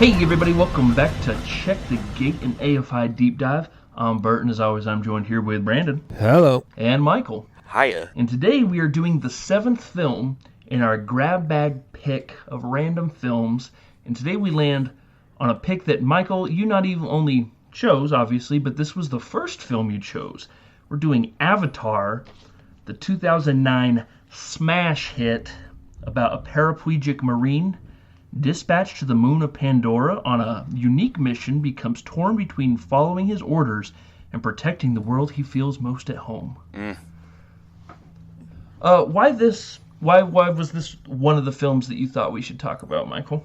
Hey everybody, welcome back to Check the Gate and AFI Deep Dive. I'm Bert, and as always, I'm joined here with Brandon. Hello. And Michael. Hiya. And today we are doing the 7th film in our grab bag pick of random films. And today we land on a pick that, Michael, you not even only chose, obviously, but this was the first film you chose. We're doing Avatar, the 2009 smash hit about a paraplegic Marine dispatched to the moon of Pandora on a unique mission, becomes torn between following his orders and protecting the world he feels most at home. Why was this one of the films that you thought we should talk about, Michael?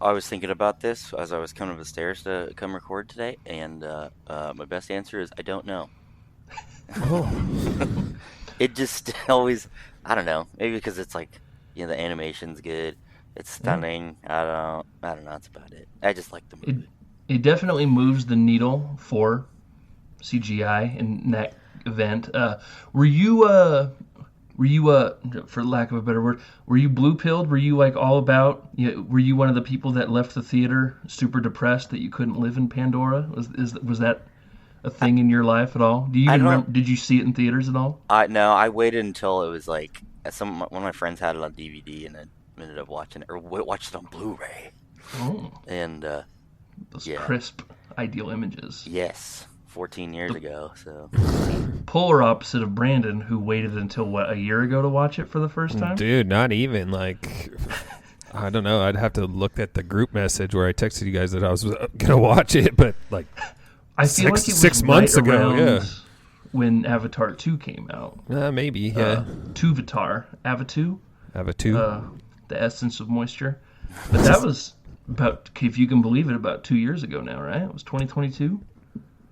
I was thinking about this as I was coming up the stairs to come record today, and my best answer is I don't know. It just always, I don't know, maybe because it's like, the animation's good. It's stunning. I don't know. That's about it. I just like the movie. It definitely moves the needle for CGI in that event. Were you, for lack of a better word, were you blue-pilled? Were you like all about? Were you one of the people that left the theater super depressed that you couldn't live in Pandora? Was that a thing in your life at all? Do you even remember? Did you see it in theaters at all? No, I waited until it was like one of my friends had it on DVD, and then ended up watching it, or watched it on Blu-ray. And those crisp, ideal images. Yes, 14 years ago. So polar opposite of Brandon, who waited until a year ago to watch it for the first time. Dude, not even like. I don't know. I'd have to look at the group message where I texted you guys that I was gonna watch it, but like I feel like it was 6 months right ago. Yeah, when Avatar 2 came out. Maybe. Yeah. Tuvatar, Avatu. The essence of moisture. But that was about, if you can believe it, about 2 years ago now, right? It was 2022.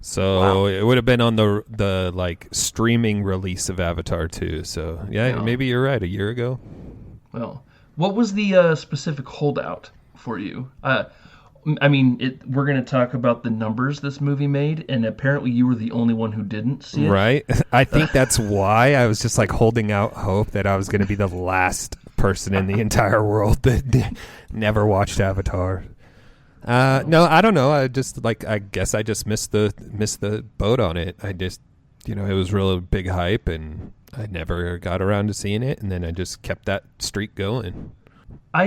So It would have been on the like streaming release of Avatar 2. So maybe you're right. A year ago. Well, what was the specific holdout for you? I mean, we're going to talk about the numbers this movie made, and apparently you were the only one who didn't see it. Right. I think that's why I was just like holding out hope that I was going to be the last person in the entire world that never watched Avatar. No, I don't know. I guess I just missed the boat on it. I just, it was really big hype, and I never got around to seeing it, and then I just kept that streak going. I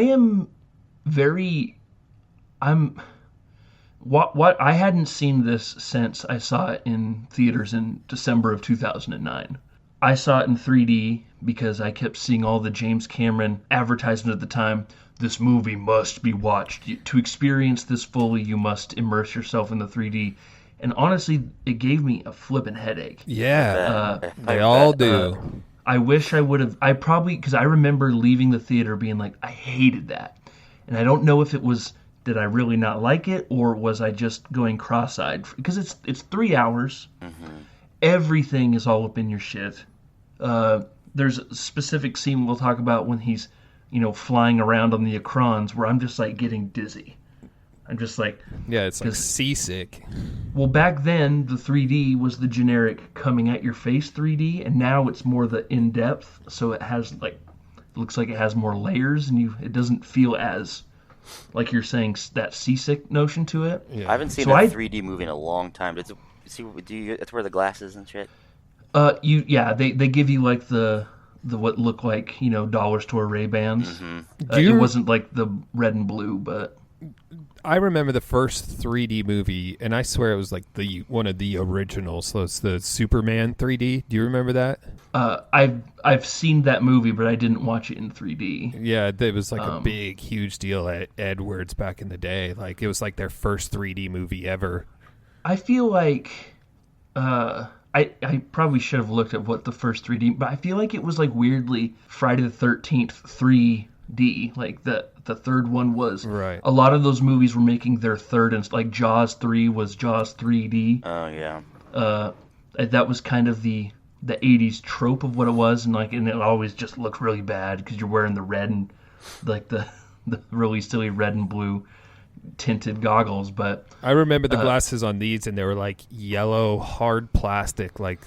hadn't seen this since I saw it in theaters in December of 2009. I saw it in 3D because I kept seeing all the James Cameron advertisements at the time. This movie must be watched. To experience this fully, you must immerse yourself in the 3D. And honestly, it gave me a flippin' headache. Yeah, they all do. I wish I would have. Because I remember leaving the theater being like, I hated that. And I don't know if it was, did I really not like it, or was I just going cross-eyed? Because it's 3 hours. Mm-hmm. Everything is all up in your shit. There's a specific scene we'll talk about when he's, flying around on the Akrons, where I'm just like getting dizzy. I'm just like, yeah, it's like seasick. Well, back then the 3D was the generic coming at your face 3D, and now it's more the in-depth. So it has looks like it has more layers, and it doesn't feel as, like you're saying, that seasick notion to it. Yeah. I haven't seen a 3D movie in a long time. That's where the glasses and shit? They give you like the what look like dollar store Ray-Bans. Mm-hmm. It wasn't like the red and blue, but I remember the first 3D movie, and I swear it was like one of the originals. So it's the Superman 3D. Do you remember that? I've seen that movie, but I didn't watch it in 3D. Yeah, it was like a big, huge deal at Edwards back in the day. Like it was like their first 3D movie ever. I feel like I probably should have looked at what the first 3D, but I feel like it was like weirdly Friday the 13th 3D. Like the third one was. Right. A lot of those movies were making their third, and like Jaws 3 was Jaws 3D. Oh yeah. That was kind of the 80s trope of what it was, and it always just looked really bad because you're wearing the red and like the really silly red and blue tinted goggles. But I remember the glasses on these, and they were like yellow hard plastic, like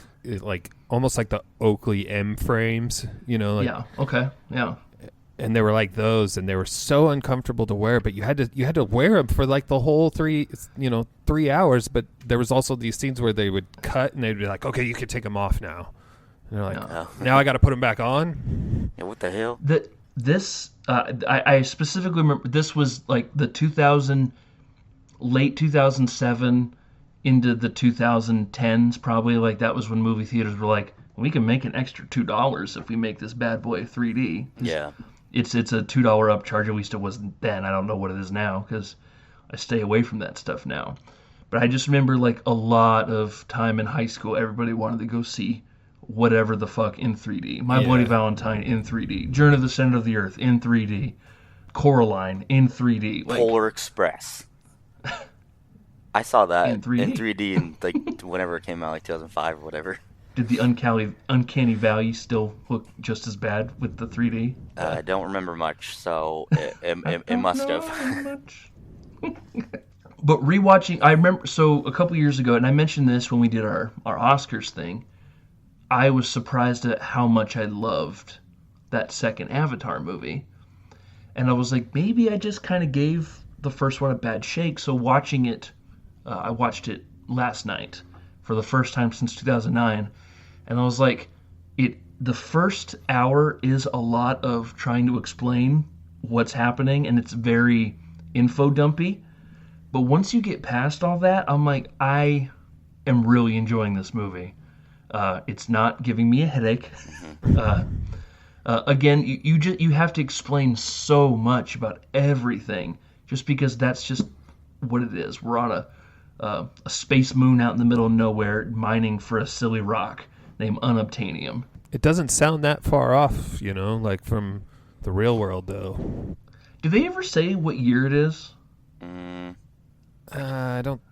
almost like the Oakley M frames, Yeah. Okay. Yeah. and they were like those, and they were so uncomfortable to wear, but you had to wear them for like the whole 3 hours. But there was also these scenes where they would cut and they'd be like, okay, you can take them off now. And they're like, No. now I got to put them back on. Yeah, what the hell? I specifically remember this was like the late 2007 into the 2010s, probably. Like that was when movie theaters were like, we can make an extra $2 if we make this bad boy 3D. Yeah. It's a $2 upcharge. At least it wasn't then. I don't know what it is now because I stay away from that stuff now. But I just remember like a lot of time in high school, everybody wanted to go see whatever the fuck in 3D. My Bloody Valentine in 3D. Journey to the Center of the Earth in 3D. Coraline in 3D. Like, Polar Express. I saw that In in 3D. 3D in like whenever it came out, like 2005 or whatever. did the Uncanny Valley still look just as bad with the 3D? I don't remember much, so it must have. But rewatching, I remember, so a couple years ago, and I mentioned this when we did our Oscars thing, I was surprised at how much I loved that second Avatar movie. And I was like, maybe I just kind of gave the first one a bad shake. So watching it, I watched it last night for the first time since 2009. And I was like, the first hour is a lot of trying to explain what's happening, and it's very info dumpy. But once you get past all that, I'm like, I am really enjoying this movie. It's not giving me a headache. Again, you have to explain so much about everything, just because that's just what it is. We're on a space moon out in the middle of nowhere, mining for a silly rock named unobtainium. It doesn't sound that far off, like from the real world, though. Do they ever say what year it is? I don't.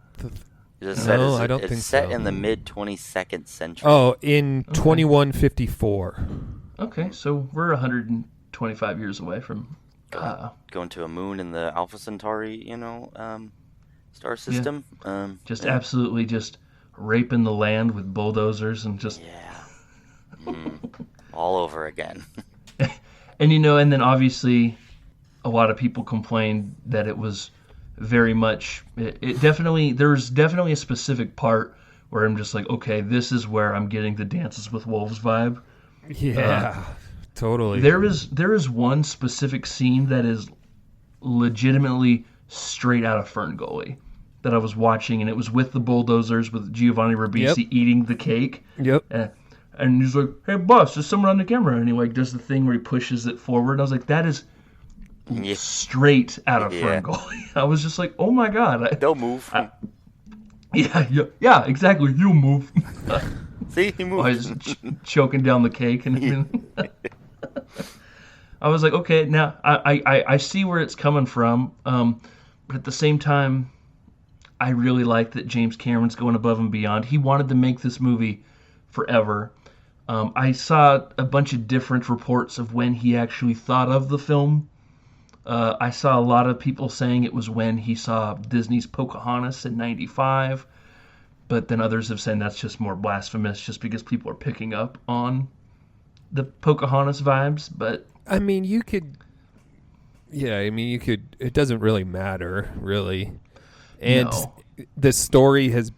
I don't it's think set so. in the mid 22nd century. Oh, in 2154. Okay, so we're 125 years away from. Going to a moon in the Alpha Centauri, star system. Just absolutely just raping the land with bulldozers and just. Yeah. All over again. And and then obviously a lot of people complained that it was very much, there's definitely a specific part where I'm just like, okay, this is where I'm getting the Dances with Wolves vibe. Yeah, totally. There is one specific scene that is legitimately straight out of Ferngully that I was watching, and it was with the bulldozers with Giovanni Ribisi eating the cake. Yep. And he's like, hey, boss, there's someone on the camera. And he does the thing where he pushes it forward. And I was like, that is straight out of Ferngully. I was just like, oh my God. They'll move. Yeah, exactly. You move. See, he moves. I was choking down the cake and everything. I was like, okay, now I see where it's coming from. But at the same time, I really like that James Cameron's going above and beyond. He wanted to make this movie forever. I saw a bunch of different reports of when he actually thought of the film. I saw a lot of people saying it was when he saw Disney's Pocahontas in '95, but then others have said that's just more blasphemous just because people are picking up on the Pocahontas vibes. But I mean, you could, it doesn't really matter, really. And the story has,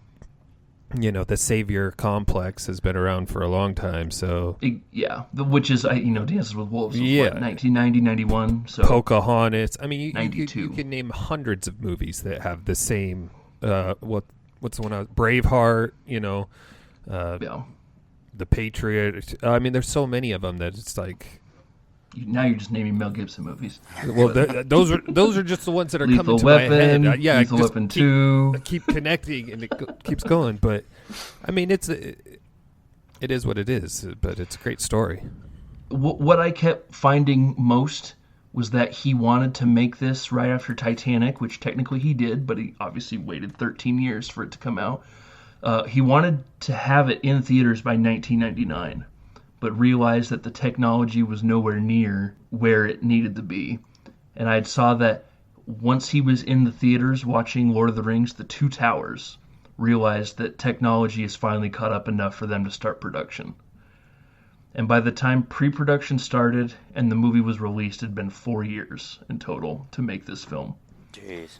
the savior complex has been around for a long time, so... which is, Dances with Wolves was, 1990, 91, so... Pocahontas. I mean, you can name hundreds of movies that have the same, what's the one, Braveheart, The Patriot. I mean, there's so many of them that it's like... Now you're just naming Mel Gibson movies. Well, those are just the ones that are Lethal coming to Weapon, my head. Lethal Weapon 2. Keep connecting, and it keeps going. But I mean, it is what it is. But it's a great story. What I kept finding most was that he wanted to make this right after Titanic, which technically he did, but he obviously waited 13 years for it to come out. He wanted to have it in theaters by 1999. But realized that the technology was nowhere near where it needed to be. And I saw that once he was in the theaters watching Lord of the Rings, The Two Towers, realized that technology has finally caught up enough for them to start production. And by the time pre-production started and the movie was released, it had been 4 years in total to make this film. Jeez.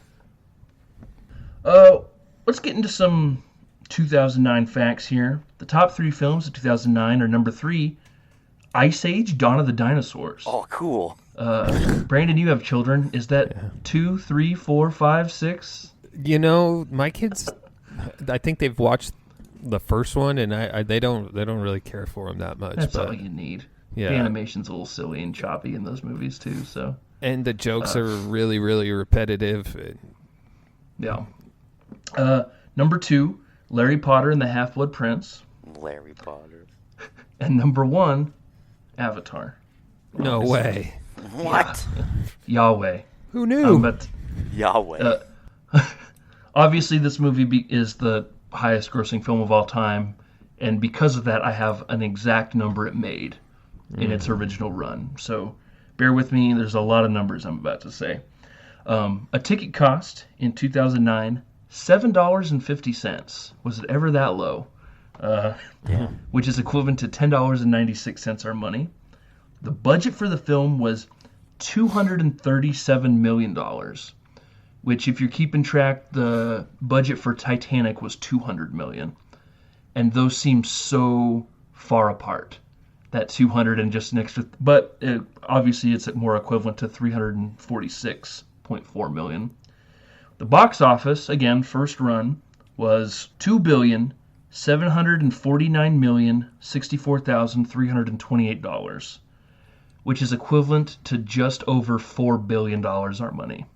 Let's get into some 2009 facts here. The top 3 films of 2009 are number 3, Ice Age: Dawn of the Dinosaurs. Oh, cool. Brandon, you have children. Is that 2, 3, 4, 5, 6? You know, my kids, I think they've watched the first one, and they don't really care for them that much. That's all you need. Yeah. The animation's a little silly and choppy in those movies too. So. And the jokes are really, really repetitive. Yeah. Number 2, Larry Potter and the Half-Blood Prince. Larry Potter. And number 1, Avatar. No way. What? Yahweh. Who knew? But Yahweh. obviously, this movie is the highest-grossing film of all time, and because of that, I have an exact number it made in its original run. So bear with me. There's a lot of numbers I'm about to say. A ticket cost in 2009, $7.50. Was it ever that low? Which is equivalent to $10.96 our money. The budget for the film was $237 million, which, if you're keeping track, the budget for Titanic was $200 million. And those seem so far apart. That 200 and just an extra, but obviously it's more equivalent to $346.4 million. The box office, again, first run, was $2,749,064,328, which is equivalent to just over $4 billion our money.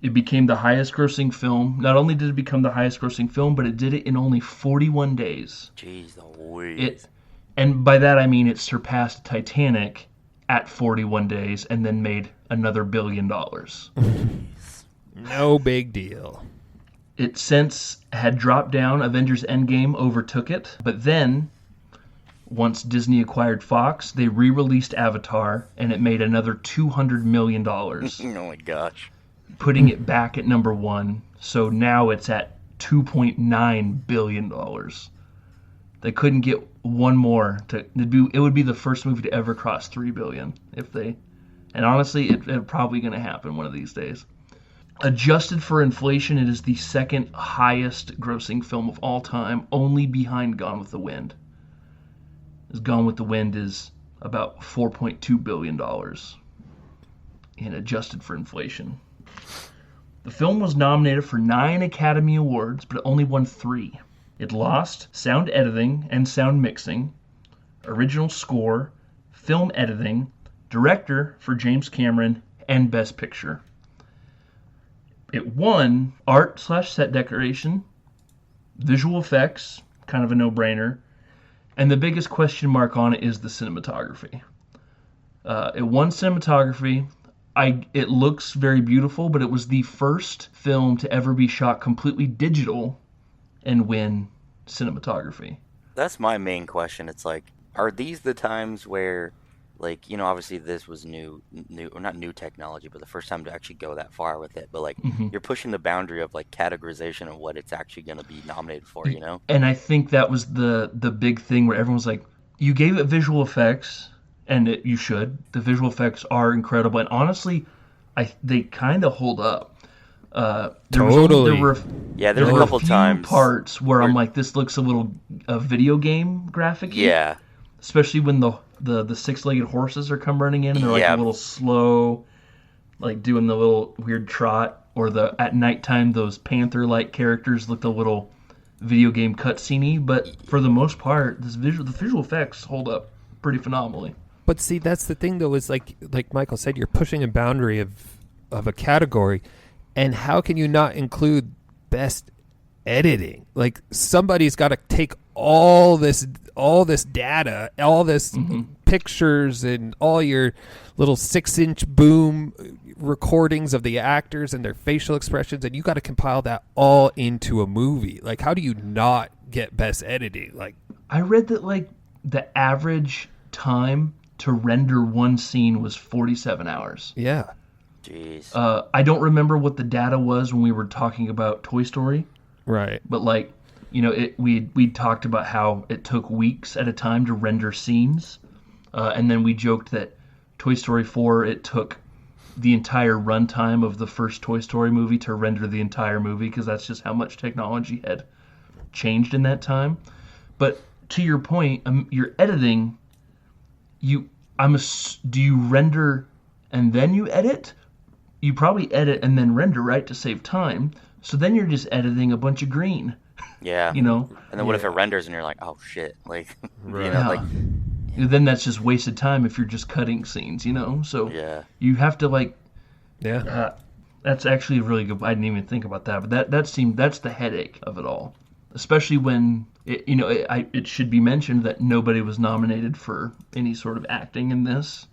It became the highest grossing film. Not only did it become the highest grossing film, but it did it in only 41 days. Jeez Louise. And by that I mean it surpassed Titanic at 41 days and then made another $1 billion. No big deal. It since had dropped down. Avengers Endgame overtook it. But then, once Disney acquired Fox, they re-released Avatar, and it made another $200 million. Oh my gosh. Putting it back at number 1. So now it's at $2.9 billion. They couldn't get one more. It would be the first movie to ever cross $3 billion if they. And honestly, it's probably going to happen one of these days. Adjusted for inflation, it is the second highest grossing film of all time, only behind Gone with the Wind. Gone with the Wind is about $4.2 billion and adjusted for inflation. The film was nominated for 9 Academy Awards, but it only won 3. It lost sound editing and sound mixing, original score, film editing, director for James Cameron, and Best Picture. It won art/set decoration, visual effects, kind of a no-brainer, and the biggest question mark on it is the cinematography. It won cinematography. It looks very beautiful, but it was the first film to ever be shot completely digital and win cinematography. That's my main question. It's like, are these the times where, like, you know, obviously this was new, or not new technology, but the first time to actually go that far with it. But like, you're pushing the boundary of like categorization of what it's actually going to be nominated for, you know? And I think that was the big thing where everyone's like, you gave it visual effects, and you should. The visual effects are incredible, and honestly, they kind of hold up. Totally. There's a couple times parts where I'm like, this looks a little video game graphic. Yeah. Especially when the six-legged horses are come running in and they're like a little slow, like doing the little weird trot. Or at nighttime, those panther-like characters looked a little video game cutscene-y. But for the most part, the visual effects hold up pretty phenomenally. But see, that's the thing, though, is like Michael said, you're pushing a boundary of a category. And how can you not include best editing? Like, somebody's got to take all this data, all this pictures, and all your little 6-inch boom recordings of the actors and their facial expressions, and you got to compile that all into a movie. Like, how do you not get best editing? Like, I read that like the average time to render one scene was 47 hours. Yeah. Jeez. I don't remember what the data was when we were talking about Toy Story. Right. But like, you know, we talked about how it took weeks at a time to render scenes. And then we joked that Toy Story 4, it took the entire runtime of the first Toy Story movie to render the entire movie, because that's just how much technology had changed in that time. But to your point, your editing, do you render and then you edit? You probably edit and then render, right, to save time. So then you're just editing a bunch of green. Yeah. You know? And then what if it renders and you're like, oh shit, like, Right. you know, like, then that's just wasted time if you're just cutting scenes, you know? So yeah. you have to, like, Yeah. that's actually really good. I didn't even think about that, but that's the headache of it all. Especially when, it should be mentioned that nobody was nominated for any sort of acting in this.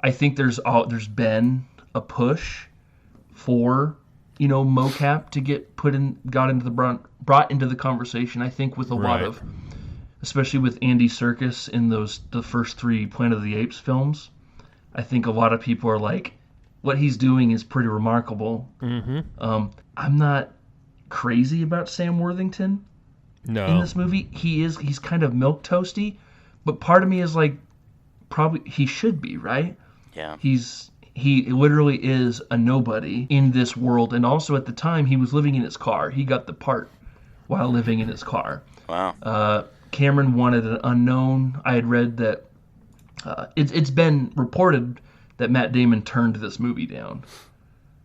I think there's been a push for, mocap to get brought into the conversation. I think with a lot of, especially with Andy Serkis in the first 3 Planet of the Apes films, I think a lot of people are like, what he's doing is pretty remarkable. Mm-hmm. I'm not crazy about Sam Worthington in this movie. He's kind of milquetoasty, but part of me is like, probably he should be, right? Yeah. He literally is a nobody in this world, and also at the time he was living in his car. He got the part while living in his car. Wow. Cameron wanted an unknown. I had read that it's been reported that Matt Damon turned this movie down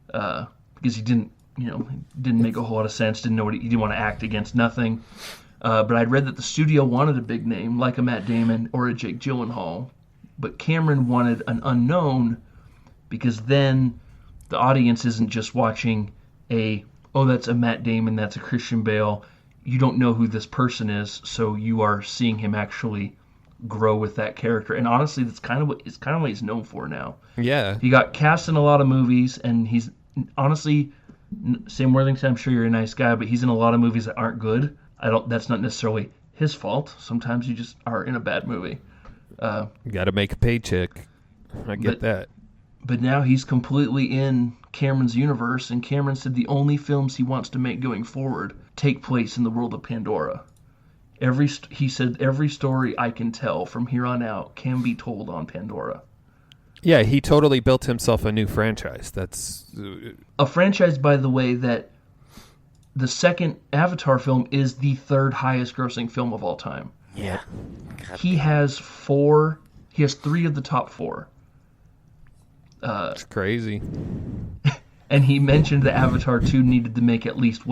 because he didn't make a whole lot of sense. Didn't know he didn't want to act against nothing. But I'd read that the studio wanted a big name like a Matt Damon or a Jake Gyllenhaal, but Cameron wanted an unknown because then the audience isn't just watching that's a Matt Damon, that's a Christian Bale. You don't know who this person is, so you are seeing him actually grow with that character. And honestly, that's kind of what he's known for now. Yeah. He got cast in a lot of movies, and he's honestly, Sam Worthington, I'm sure you're a nice guy, but he's in a lot of movies that aren't good. That's not necessarily his fault. Sometimes you just are in a bad movie. You got to make a paycheck. I get that. But now he's completely in Cameron's universe, and Cameron said the only films he wants to make going forward take place in the world of Pandora. He said every story I can tell from here on out can be told on Pandora. Yeah, he totally built himself a new franchise. That's a franchise, by the way, that the second Avatar film is the 3rd highest grossing film of all time. Yeah. He has 3 of the top 4. It's crazy. And he mentioned that Avatar 2 needed to make at least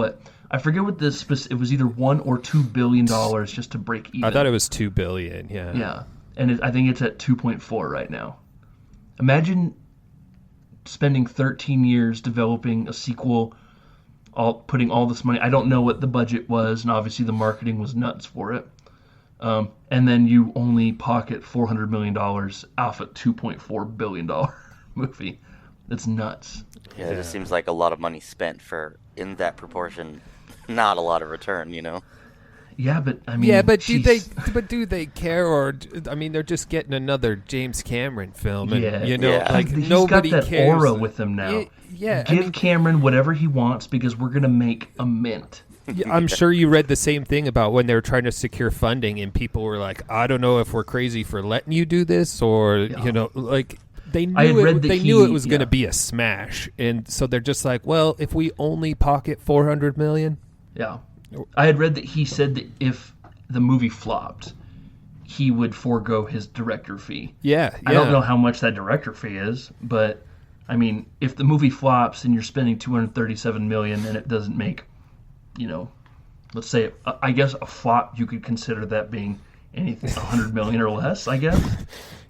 I forget what it was either $1 or $2 billion just to break even. I thought it was $2 billion. Yeah. Yeah, and I think it's at 2.4 right now. Imagine spending 13 years developing a sequel, putting all this money. I don't know what the budget was, and obviously the marketing was nuts for it. And then you only pocket $400 million off a $2.4 billion movie. That's nuts. Yeah, it just seems like a lot of money spent for, in that proportion, not a lot of return, Yeah, but I mean... Yeah, but do they care? Or, I mean, they're just getting another James Cameron film. And, like, he's nobody got that cares. aura with him now. Yeah. Give Cameron whatever he wants because we're going to make a mint. I'm sure you read the same thing about when they were trying to secure funding and people were like, I don't know if we're crazy for letting you do this or, like... They knew it was going to be a smash, and so they're just like, well, if we only pocket $400 million. Yeah, I had read that he said that if the movie flopped, he would forego his director fee. Yeah. I don't know how much that director fee is, but I mean, if the movie flops and you're spending $237 million and it doesn't make, let's say, I guess a flop, you could consider that being anything $100 million or less, I guess.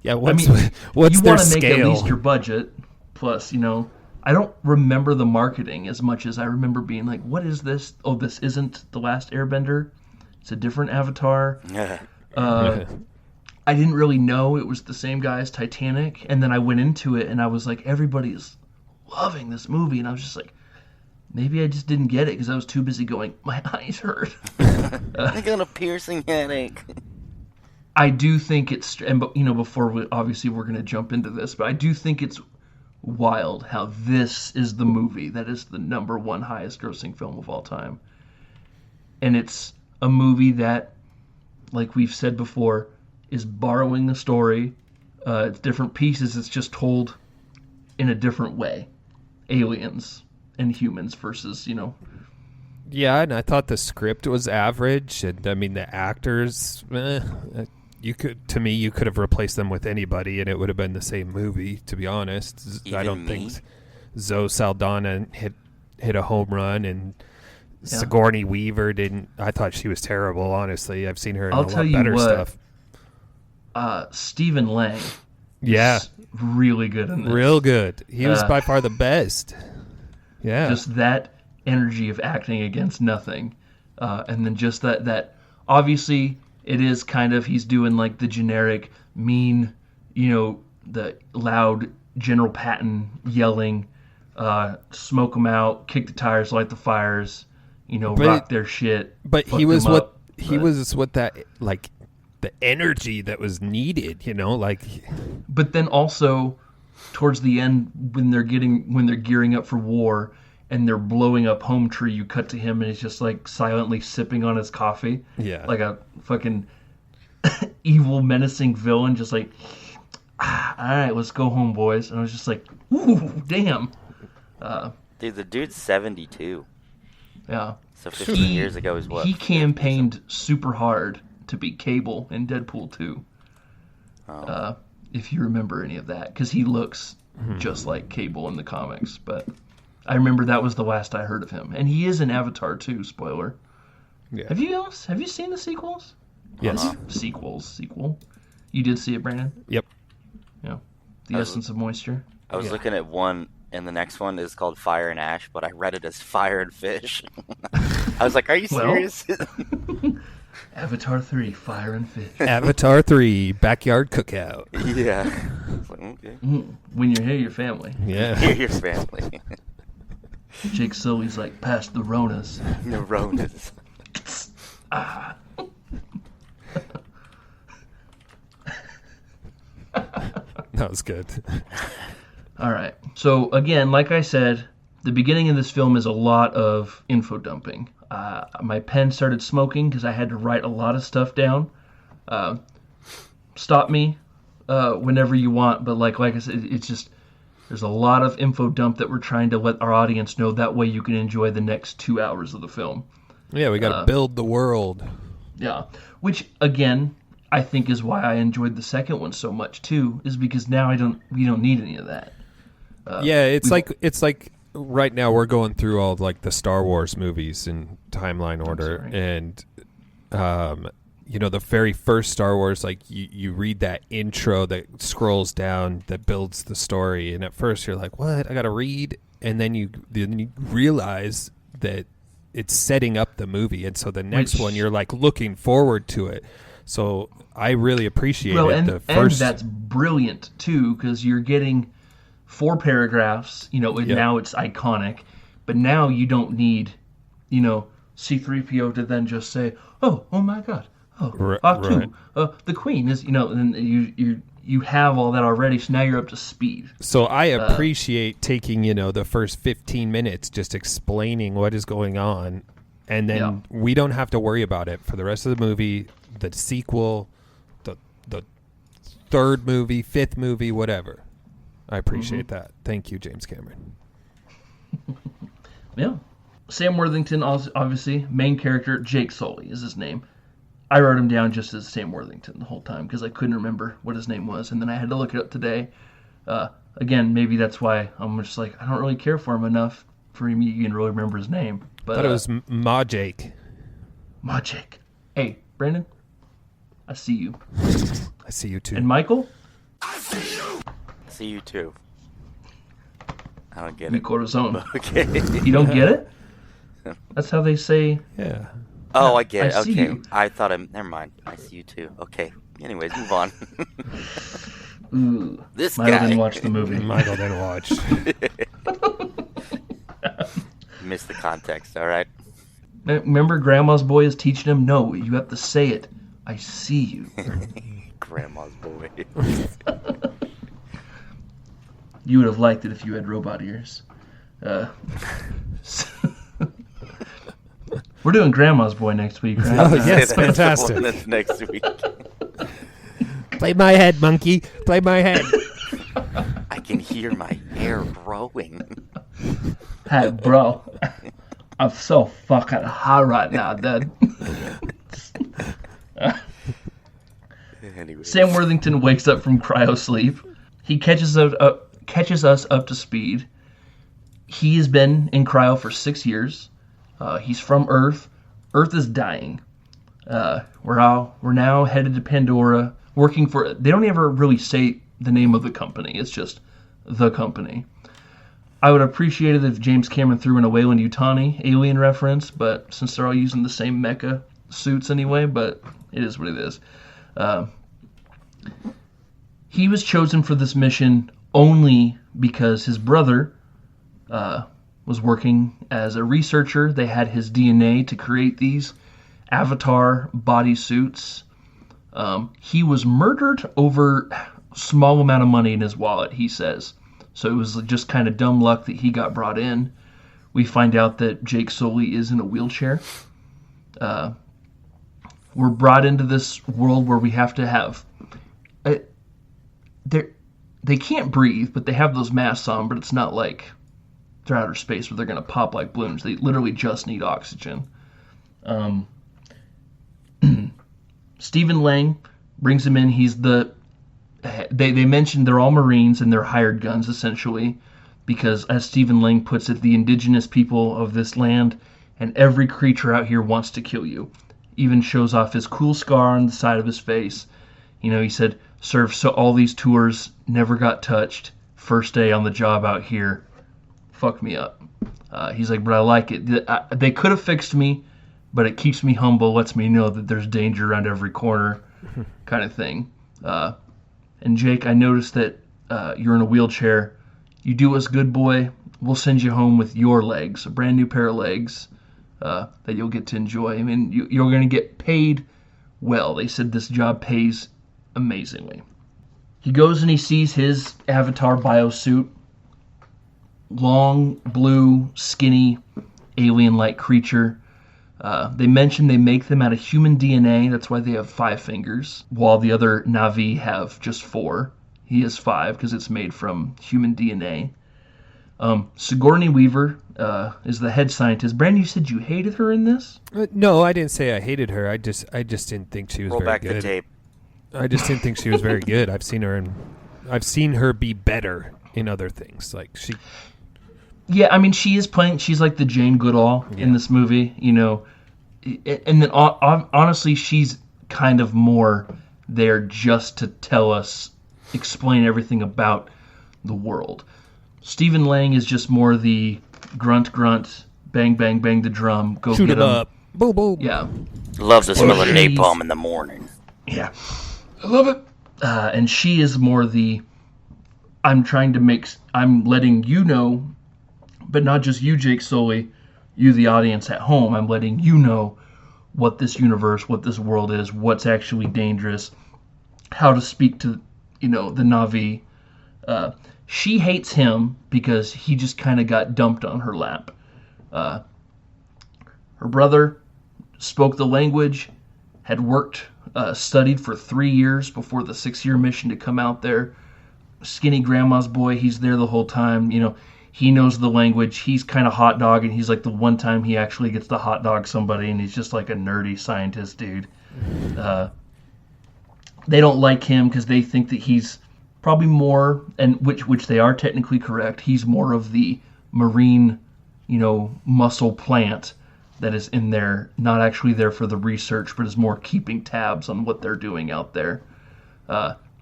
Yeah, what's you their want to make scale? at least your budget, plus, I don't remember the marketing as much as I remember being like, what is this? Oh, this isn't The Last Airbender. It's a different Avatar. I didn't really know it was the same guy as Titanic, and then I went into it, and I was like, everybody's loving this movie, and I was just like, maybe I just didn't get it because I was too busy going, my eyes hurt. I got a piercing headache. I do think it's, and before we're going to jump into this, but I do think it's wild how this is the movie that is the number 1 highest grossing film of all time. And it's a movie that, like we've said before, is borrowing the story It's different pieces. It's just told in a different way. Aliens and humans versus, Yeah, and I thought the script was average, and I mean the actors. You could have replaced them with anybody, and it would have been the same movie. To be honest, Even I don't me? think Zoe Saldana hit a home run, and Sigourney Weaver didn't. I thought she was terrible. Honestly, I've seen her in I'll a tell lot you better what, stuff. Stephen Lang Yeah, is really good in this. real good. He was by far the best. Yeah, Just that energy of acting against nothing. And then just that obviously it is kind of, he's doing like the generic mean, the loud General Patton yelling, smoke them out, kick the tires, light the fires, rock their shit. but fuck he was them what up. he was what that like the energy that was needed. Like. But then also towards the end when they're gearing up for war and they're blowing up Home Tree, you cut to him and he's just like silently sipping on his coffee. Yeah. Like a fucking evil menacing villain, just like, all right, let's go home, boys. And I was just like, ooh, damn. Dude, the dude's 72. Yeah. So 15 years ago is what? He campaigned super hard to be Cable in Deadpool 2. If you remember any of that, because he looks just like Cable in the comics. But I remember that was the last I heard of him, and he is in Avatar 2. Spoiler. Yeah. Have you seen the sequels? Yes. Sequel. You did see it, Brandon? Yep. Yeah. The Essence of Moisture. I was looking at one, and the next one is called Fire and Ash, but I read it as Fire and Fish. I was like, are you serious? Avatar 3, Fire and Fish. Avatar 3, Backyard Cookout. Yeah. I was like, okay. When you're here, your family. Yeah. Here's family. Jake Sully's like, past the Ronas. No Ronas. That was good. All right. So again, like I said, the beginning of this film is a lot of info dumping. My pen started smoking because I had to write a lot of stuff down. Stop me whenever you want, but like I said, it's just there's a lot of info dump that we're trying to let our audience know. That way you can enjoy the next 2 hours of the film. Yeah, we got to build the world. Yeah, which again I think is why I enjoyed the second one so much too, is because now we don't need any of that. Yeah, it's like right now we're going through all like the Star Wars movies in timeline order, and the very first Star Wars, like you read that intro that scrolls down that builds the story, and at first you're like, what? I gotta read, and then you realize that it's setting up the movie, and so the next one you're like looking forward to it. So I really appreciate it. And that's brilliant too, because you're getting 4 paragraphs. Now it's iconic, but now you don't need, C-3PO to then just say, "Oh my God, Batuu, the Queen is," and you have all that already. So now you're up to speed. So I appreciate taking the first 15 minutes just explaining what is going on, and then we don't have to worry about it for the rest of the movie, the sequel, the third movie, fifth movie, whatever. I appreciate that. Thank you, James Cameron. Yeah. Sam Worthington, obviously, main character, Jake Sully is his name. I wrote him down just as Sam Worthington the whole time because I couldn't remember what his name was, and then I had to look it up today. Again, maybe that's why I'm just like, I don't really care for him enough for me to even really remember his name. But I thought it was Ma Jake. Ma Jake. Hey, Brandon, I see you. I see you too. And Michael? I see you too. I don't get Mi it. corazón. Okay. You don't get it? That's how they say. Yeah. Oh, I get it. I see Okay. you. I thought never mind. I see you too. Okay. Anyways, move on. Ooh, This Michael guy. didn't watch the movie. Michael didn't watch. Missed the context. All right. Remember Grandma's boy is teaching him, no, you have to say it. I see you. Grandma's boy. You would have liked it if you had robot ears. We're doing Grandma's boy next week, right? Oh, yes, That's the one fantastic. that's next week. Play my head, monkey. Play my head. I can hear my hair growing. Hey, bro. I'm so fucking high right now, dude. Anyways. Sam Worthington wakes up from cryo sleep. He catches us up to speed. He has been in cryo for 6 years. He's from Earth. Earth is dying. We're now headed to Pandora, working for. They don't ever really say the name of the company. It's just the company. I would appreciate it if James Cameron threw in a Weyland-Yutani alien reference, but since they're all using the same mecha suits anyway, but it is what it is. He was chosen for this mission only because his brother was working as a researcher. They had his DNA to create these Avatar bodysuits. He was murdered over a small amount of money in his wallet, he says. So it was just kind of dumb luck that he got brought in. We find out that Jake Sully is in a wheelchair. We're brought into this world where we have to have... they can't breathe, but they have those masks on, but it's not like they're outer space where they're going to pop like balloons. They literally just need oxygen. Stephen Lang brings him in. He's the... They mentioned they're all Marines and they're hired guns, essentially, because, as Stephen Lang puts it, the indigenous people of this land and every creature out here wants to kill you. Even shows off his cool scar on the side of his face. You know, he said, served so all these tours, never got touched. First day on the job out here, fucked me up. He's like, but I like it. They could have fixed me, but it keeps me humble, lets me know that there's danger around every corner, kind of thing. And Jake, I noticed that you're in a wheelchair. You do us good, boy. We'll send you home with your legs, a brand new pair of legs that you'll get to enjoy. I mean, you're going to get paid well. They said this job pays amazingly. He goes and he sees his Avatar biosuit. Long, blue, skinny, alien-like creature. They mention they make them out of human DNA. That's why they have 5 fingers, while the other Na'vi have just 4. He has 5 because it's made from human DNA. Sigourney Weaver is the head scientist. Brandon, you said you hated her in this? No, I didn't say I hated her. I just didn't think she was Roll very back good. the tape. I just didn't think she was very good. I've seen her be better in other things. Like she. Yeah, I mean, she's like the Jane Goodall in this movie, you know. And then, honestly, she's kind of more there just to explain everything about the world. Stephen Lang is just more the grunt, bang, bang, bang the drum, go shoot get it him. up. Boom, boom. Yeah. Love the smell of she's- napalm in the morning. Yeah. I love it. And she is more the, I'm letting you know, but not just you, Jake Sully, you, the audience at home. I'm letting you know what this universe, what this world is, what's actually dangerous, how to speak to, the Na'vi. She hates him because he just kind of got dumped on her lap. Her brother spoke the language, had studied for 3 years before the 6-year mission to come out there. Skinny grandma's boy, he's there the whole time, he knows the language. He's kind of hot dog, and he's like the one time he actually gets to hot dog somebody, and he's just like a nerdy scientist dude. They don't like him because they think that he's probably more, and which they are technically correct, he's more of the marine, muscle plant that is in there, not actually there for the research, but is more keeping tabs on what they're doing out there.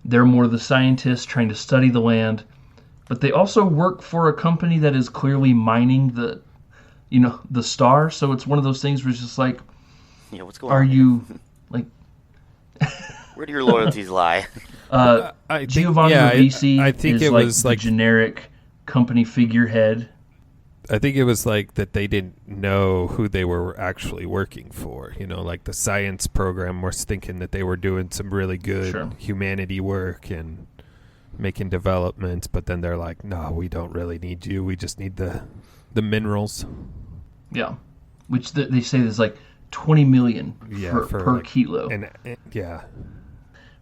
They're more the scientists trying to study the land, but they also work for a company that is clearly mining the star. So it's one of those things where it's just like, Yeah, what's going on? are you like? Where do your loyalties lie? Giovanni Ribisi I think is it like was the like generic company figurehead. I think it was like that they didn't know who they were actually working for. Like the science program was thinking that they were doing some really good humanity work and making developments, but then they're like, no, we don't really need you. We just need the minerals. Yeah, which they say there's like 20 million per like, kilo. And yeah.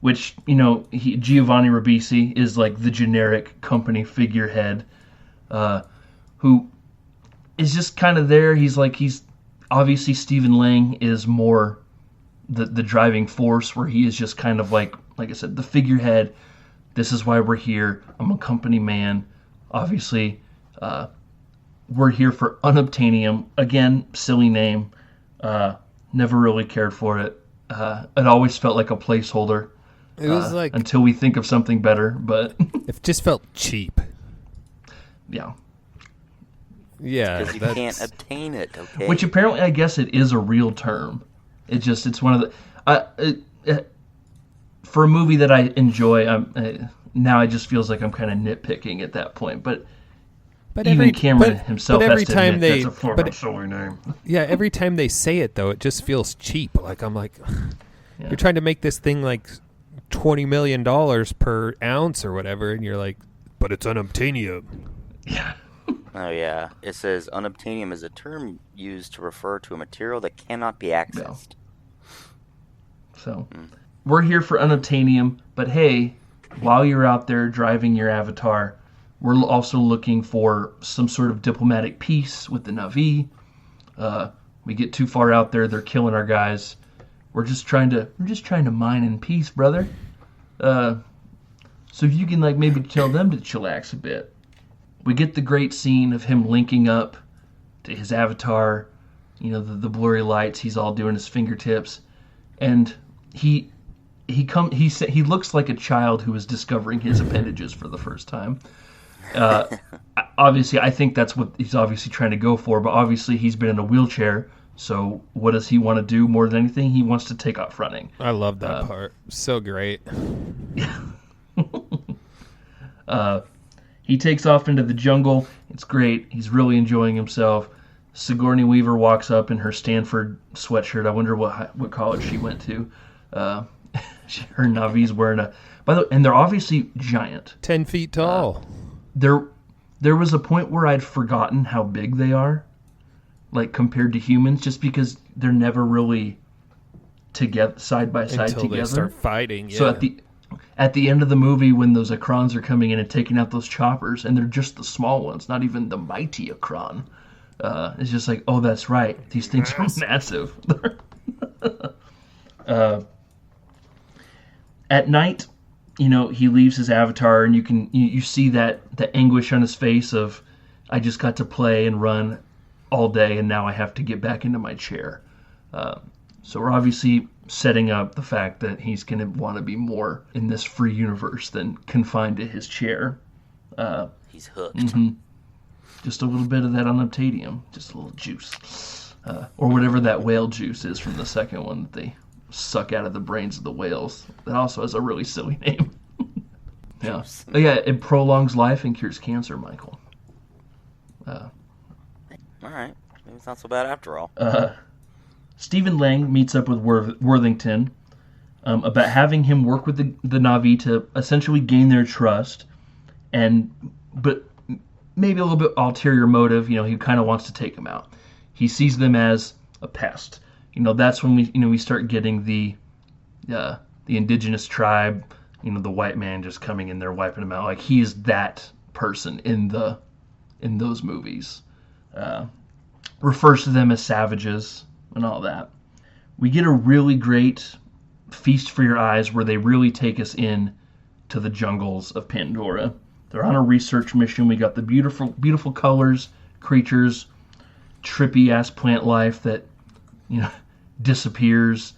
which, Giovanni Ribisi is like the generic company figurehead, who is just kind of there. He's obviously Stephen Lang is more the driving force, where he is just kind of like I said, the figurehead. This is why we're here. I'm a company man. Obviously, we're here for unobtainium. Again, silly name. Never really cared for it. It always felt like a placeholder. It was until we think of something better, but it just felt cheap. Yeah. Yeah, because you can't obtain it. Okay. Which apparently, I guess, it is a real term. It's one of the for a movie that I enjoy. Now it just feels like I'm kind of nitpicking at that point, but even Cameron himself has to admit that's a fucking silly name. Yeah, every time they say it though, it just feels cheap. Like I'm like, you're trying to make this thing like $20 million per ounce or whatever, and you're like, but it's unobtainium. Yeah. Oh yeah, it says unobtainium is a term used to refer to a material that cannot be accessed. So, we're here for unobtainium, but hey, while you're out there driving your Avatar, we're also looking for some sort of diplomatic peace with the Na'vi. We get too far out there, they're killing our guys. We're just trying to mine in peace, brother. So if you can maybe tell them to chillax a bit. We get the great scene of him linking up to his Avatar, the blurry lights. He's all doing his fingertips, and he looks like a child who is discovering his appendages for the first time. Obviously, I think that's what he's obviously trying to go for. But obviously, he's been in a wheelchair. So what does he want to do more than anything? He wants to take off running. I love that part. So great. He takes off into the jungle. It's great. He's really enjoying himself. Sigourney Weaver walks up in her Stanford sweatshirt. I wonder what college she went to. Her Navi's wearing and they're obviously giant. 10 feet tall. There was a point where I'd forgotten how big they are, compared to humans, just because they're never really together, side by side until together. They start fighting. Yeah. So at the end of the movie, when those Akrons are coming in and taking out those choppers, and they're just the small ones, not even the mighty Akron, it's just like, oh, that's right. These things are massive. At night, he leaves his Avatar, and you see that the anguish on his face of, I just got to play and run all day, and now I have to get back into my chair. So we're obviously setting up the fact that he's going to want to be more in this free universe than confined to his chair. He's hooked. Mm-hmm. Just a little bit of that unobtainium, just a little juice. Or whatever that whale juice is from the second one that they suck out of the brains of the whales. That also has a really silly name. Yeah. Oh, yeah, it prolongs life and cures cancer, Michael. All right. Maybe it's not so bad after all. Stephen Lang meets up with Worthington about having him work with the Na'vi to essentially gain their trust, but maybe a little bit ulterior motive. He kind of wants to take them out. He sees them as a pest. That's when we start getting the indigenous tribe. The white man just coming in there wiping them out. Like, he is that person in those movies. Refers to them as savages and all that. We get a really great feast for your eyes where they really take us in to the jungles of Pandora. They're on a research mission. We got the beautiful colors, creatures, trippy ass plant life that disappears,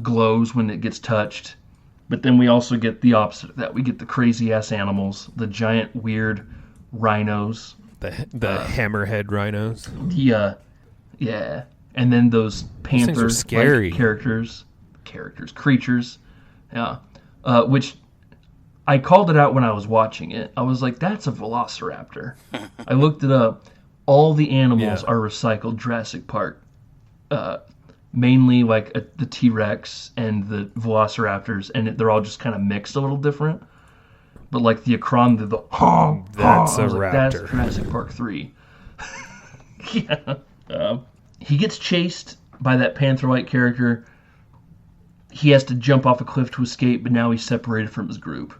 glows when it gets touched. But then we also get the opposite of that. We get the crazy ass animals, the giant weird rhinos, the hammerhead rhinos. Yeah. And then those panthers, scary creatures. Yeah. Which I called it out when I was watching it. I was like, that's a velociraptor. I looked it up. All the animals are recycled Jurassic Park. Mainly the T-Rex and the velociraptors, and they're all just kind of mixed a little different. But the Akron, that's a raptor. That's Jurassic Park 3. Yeah. He gets chased by that panther-like character. he has to jump off a cliff to escape, but now he's separated from his group.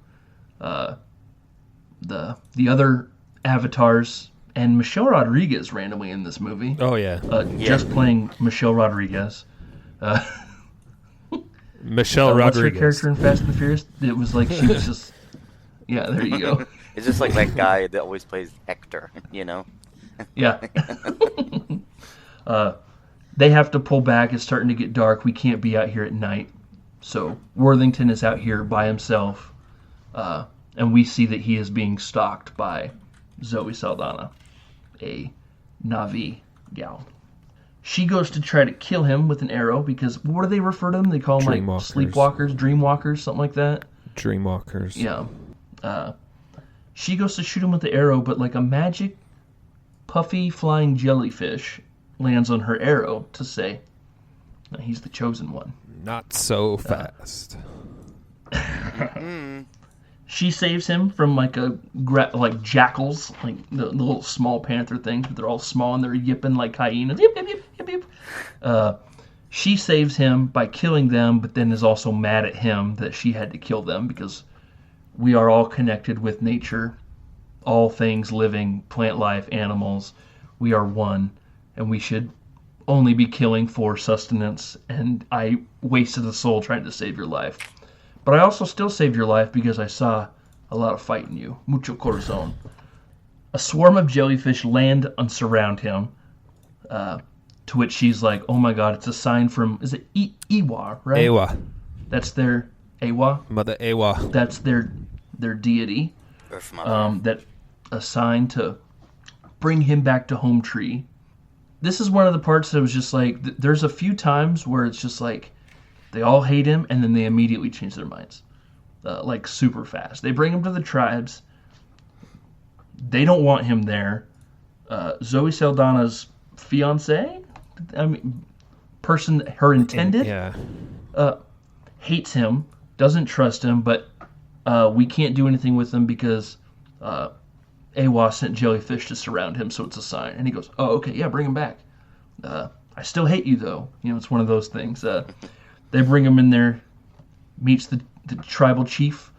The other avatars, and Michelle Rodriguez randomly in this movie. Oh, yeah. Just playing Michelle Rodriguez. Michelle Rodriguez. What's her character in Fast and the Furious? It was like she was just... Yeah, there you go. It's just like that guy that always plays Hector, you know? Yeah. They have to pull back. It's starting to get dark. We can't be out here at night. So Worthington is out here by himself. And we see that he is being stalked by Zoe Saldana, a Na'vi gal. She goes to try to kill him with an arrow because what do they refer to them? They call them like sleepwalkers, dreamwalkers, something like that. Dreamwalkers. Yeah. She goes to shoot him with the arrow, but like a magic puffy flying jellyfish lands on her arrow to say, he's the chosen one. Not so fast. She saves him from like jackals, like the little small panther things, but they're all small and they're yipping like hyenas. Yip, yip, yip, yip, yip. She saves him by killing them, but then is also mad at him that she had to kill them because we are all connected with nature, all things living, plant life, animals. We are one, and we should only be killing for sustenance, and I wasted a soul trying to save your life. But I also still saved your life because I saw a lot of fight in you. Mucho corazón. A swarm of jellyfish land and surround him, to which she's like, oh my god, it's a sign from, is it Iwa, right? Ewa. That's their, Ewa? Mother Ewa. That's their deity. That a sign to bring him back to Home Tree. This is one of the parts that was just like, there's a few times where it's just like, they all hate him, and then they immediately change their minds. Like, super fast. They bring him to the tribes. They don't want him there. Zoe Saldana's fiancé? I mean, person, her intended? Hates him, doesn't trust him, but we can't do anything with him because Awa sent jellyfish to surround him, so it's a sign. And he goes, oh, okay, yeah, bring him back. I still hate you, though. You know, it's one of those things. They bring him in there, meets the tribal chief,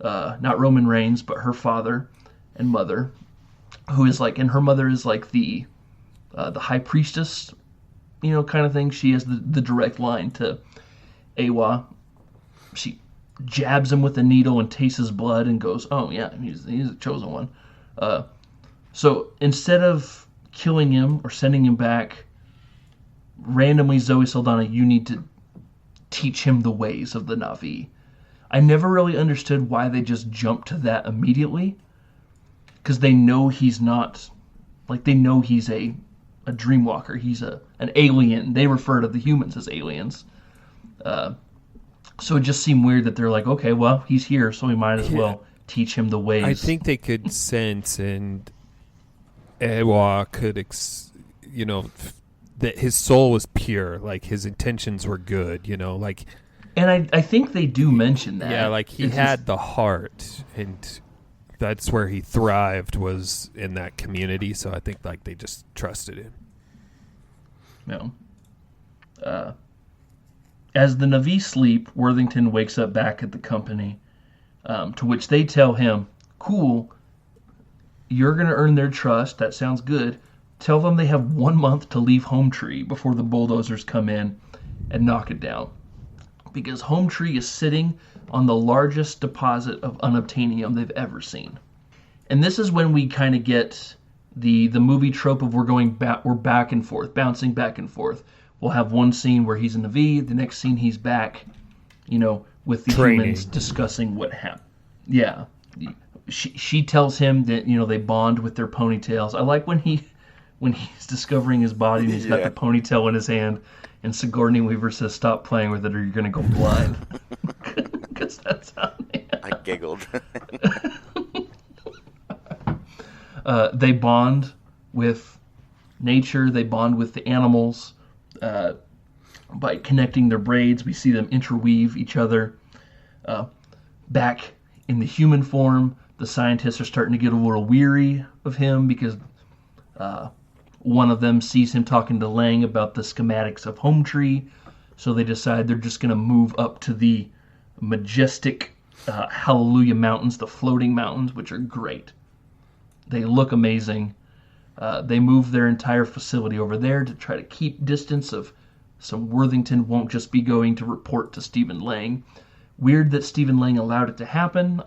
not Roman Reigns, but her father and mother, who is like, and her mother is like the high priestess, you know, kind of thing. She has the direct line to Awa. She jabs him with a needle and tastes his blood and goes, oh yeah, he's the chosen one. So instead of killing him or sending him back, randomly Zoe Saldana, you need to teach him the ways of the Na'vi. I never really understood why they just jumped to that immediately. Because they know he's not, like they know he's a dreamwalker. He's an alien. They refer to the humans as aliens. So it just seemed weird that they're like, okay, well, he's here, so we might as well teach him the ways. I think they could sense, and Ewa could, that his soul was pure, like his intentions were good, you know, like. And I think they do mention that. Yeah, like he had the heart, and that's where he thrived, was in that community. So I think like they just trusted him. No. As the Na'vi sleep, Worthington wakes up back at the company, to which they tell him, cool, you're going to earn their trust. That sounds good. Tell them they have 1 month to leave Home Tree before the bulldozers come in and knock it down. Because Home Tree is sitting on the largest deposit of unobtainium they've ever seen. And this is when we kind of get the movie trope of we're back and forth, bouncing back and forth. We'll have one scene where he's in the V, the next scene he's back, you know, with the humans discussing what happened. Yeah. She tells him that, you know, they bond with their ponytails. I like when he's discovering his body and he's got the ponytail in his hand, and Sigourney Weaver says, stop playing with it or you're going to go blind. Because that's how I giggled. They bond with nature. They bond with the animals. By connecting their braids, we see them interweave each other. Back in the human form, the scientists are starting to get a little weary of him because one of them sees him talking to Lang about the schematics of Home Tree. So they decide they're just going to move up to the majestic Hallelujah Mountains, the floating mountains, which are great. They look amazing. They move their entire facility over there to try to keep distance of, so Worthington won't just be going to report to Stephen Lang. Weird that Stephen Lang allowed it to happen.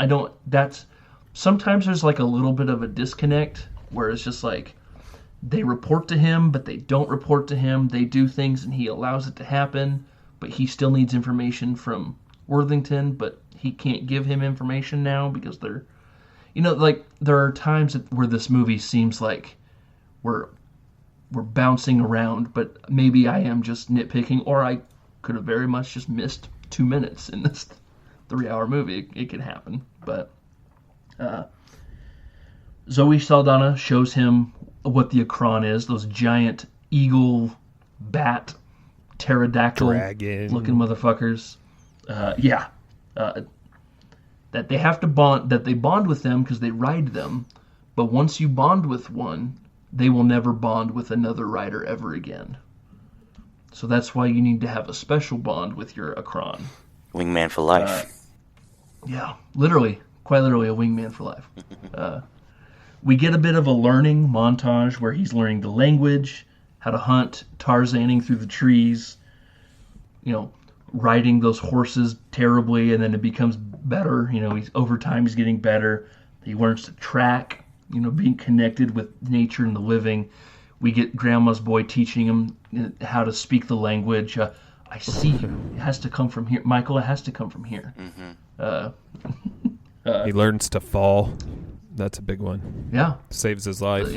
Sometimes there's like a little bit of a disconnect where it's just like they report to him, but they don't report to him. They do things and he allows it to happen, but he still needs information from Worthington, but he can't give him information now because they're, like there are times where this movie seems like we're bouncing around, but maybe I am just nitpicking, or I could have very much just missed 2 minutes in this 3-hour movie. It could happen, but Zoe Saldana shows him what the Akron is, those giant eagle, bat, pterodactyl looking motherfuckers. That they have to bond, that they bond with them because they ride them, but once you bond with one, they will never bond with another rider ever again. So that's why you need to have a special bond with your Akron. Wingman for life. Yeah, quite literally a wingman for life. We get a bit of a learning montage where he's learning the language, how to hunt, Tarzaning through the trees, riding those horses terribly, and then it becomes better. Over time he's getting better. He learns to track, being connected with nature and the living. We get Grandma's boy teaching him how to speak the language. I see you. It has to come from here. Michael, it has to come from here. Mm-hmm. He learns to fall. That's a big one. Yeah. Saves his life.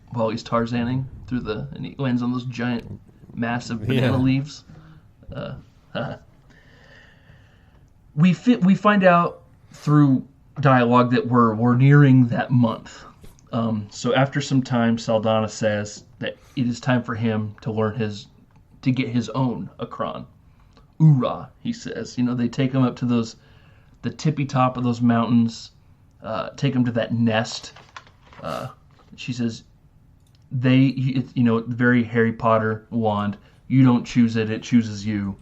While he's Tarzaning and he lands on those giant, massive banana leaves. We find out through dialogue that we're nearing that month. So after some time, Saldana says that it is time for him to get his own Akron. Oorah, he says. They take him up to the tippy top of those mountains, take him to that nest. She says, very Harry Potter wand. You don't choose it, it chooses you.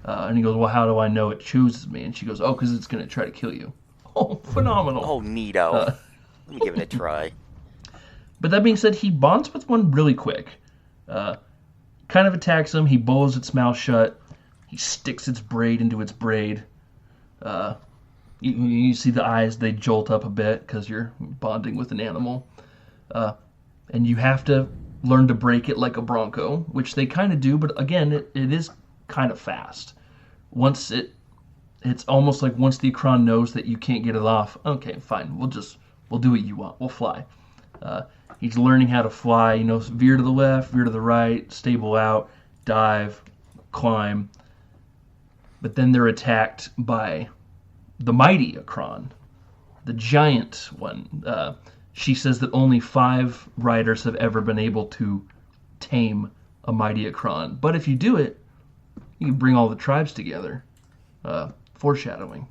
And he goes, well, how do I know it chooses me? And she goes, oh, because it's going to try to kill you. Oh, phenomenal. Oh, neato. Let me give it a try. But that being said, he bonds with one really quick. Kind of attacks him. He blows its mouth shut. He sticks its braid into its braid. You see the eyes, they jolt up a bit because you're bonding with an animal. And you have to learn to break it like a bronco, which they kind of do, but again, it is kind of fast. It's almost like once the Akron knows that you can't get it off, okay, fine, we'll do what you want, we'll fly. He's learning how to fly, veer to the left, veer to the right, stable out, dive, climb. But then they're attacked by the mighty Akron, the giant one. She says that only 5 riders have ever been able to tame a mighty Akron. But if you do it, you can bring all the tribes together. Foreshadowing.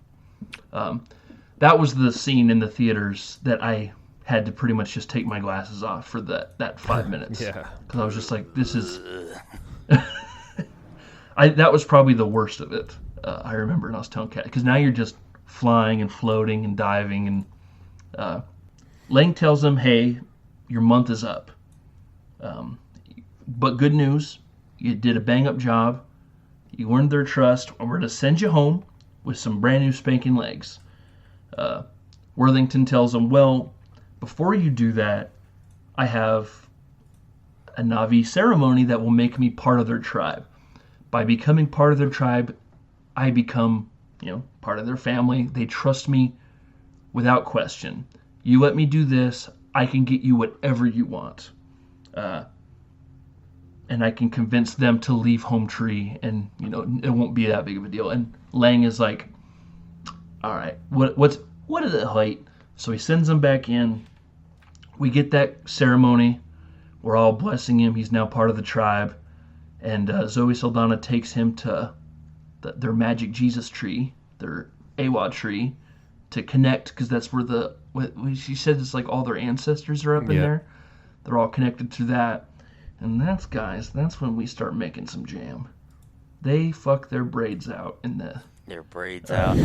That was the scene in the theaters that I had to pretty much just take my glasses off for that 5 minutes. Yeah. Because I was just like, this is... that was probably the worst of it. I remember, and I was telling Kat, because now you're just flying and floating and diving, and Lang tells him, hey, your month is up. But good news, you did a bang-up job. You earned their trust, and we're going to send you home with some brand new spanking legs. Worthington tells him, well, before you do that, I have a Na'vi ceremony that will make me part of their tribe. By becoming part of their tribe, I become, part of their family. They trust me without question. You let me do this, I can get you whatever you want. And I can convince them to leave Home Tree, and, it won't be that big of a deal. And Lang is like, all right, what is it, height? So he sends them back in. We get that ceremony. We're all blessing him. He's now part of the tribe. And Zoe Saldana takes him to their magic Jesus tree, their Awa tree, to connect, because that's where she said it's like all their ancestors are up in there. They're all connected through that. And that's when we start making some jam. They fuck their braids out in the. Their braids out.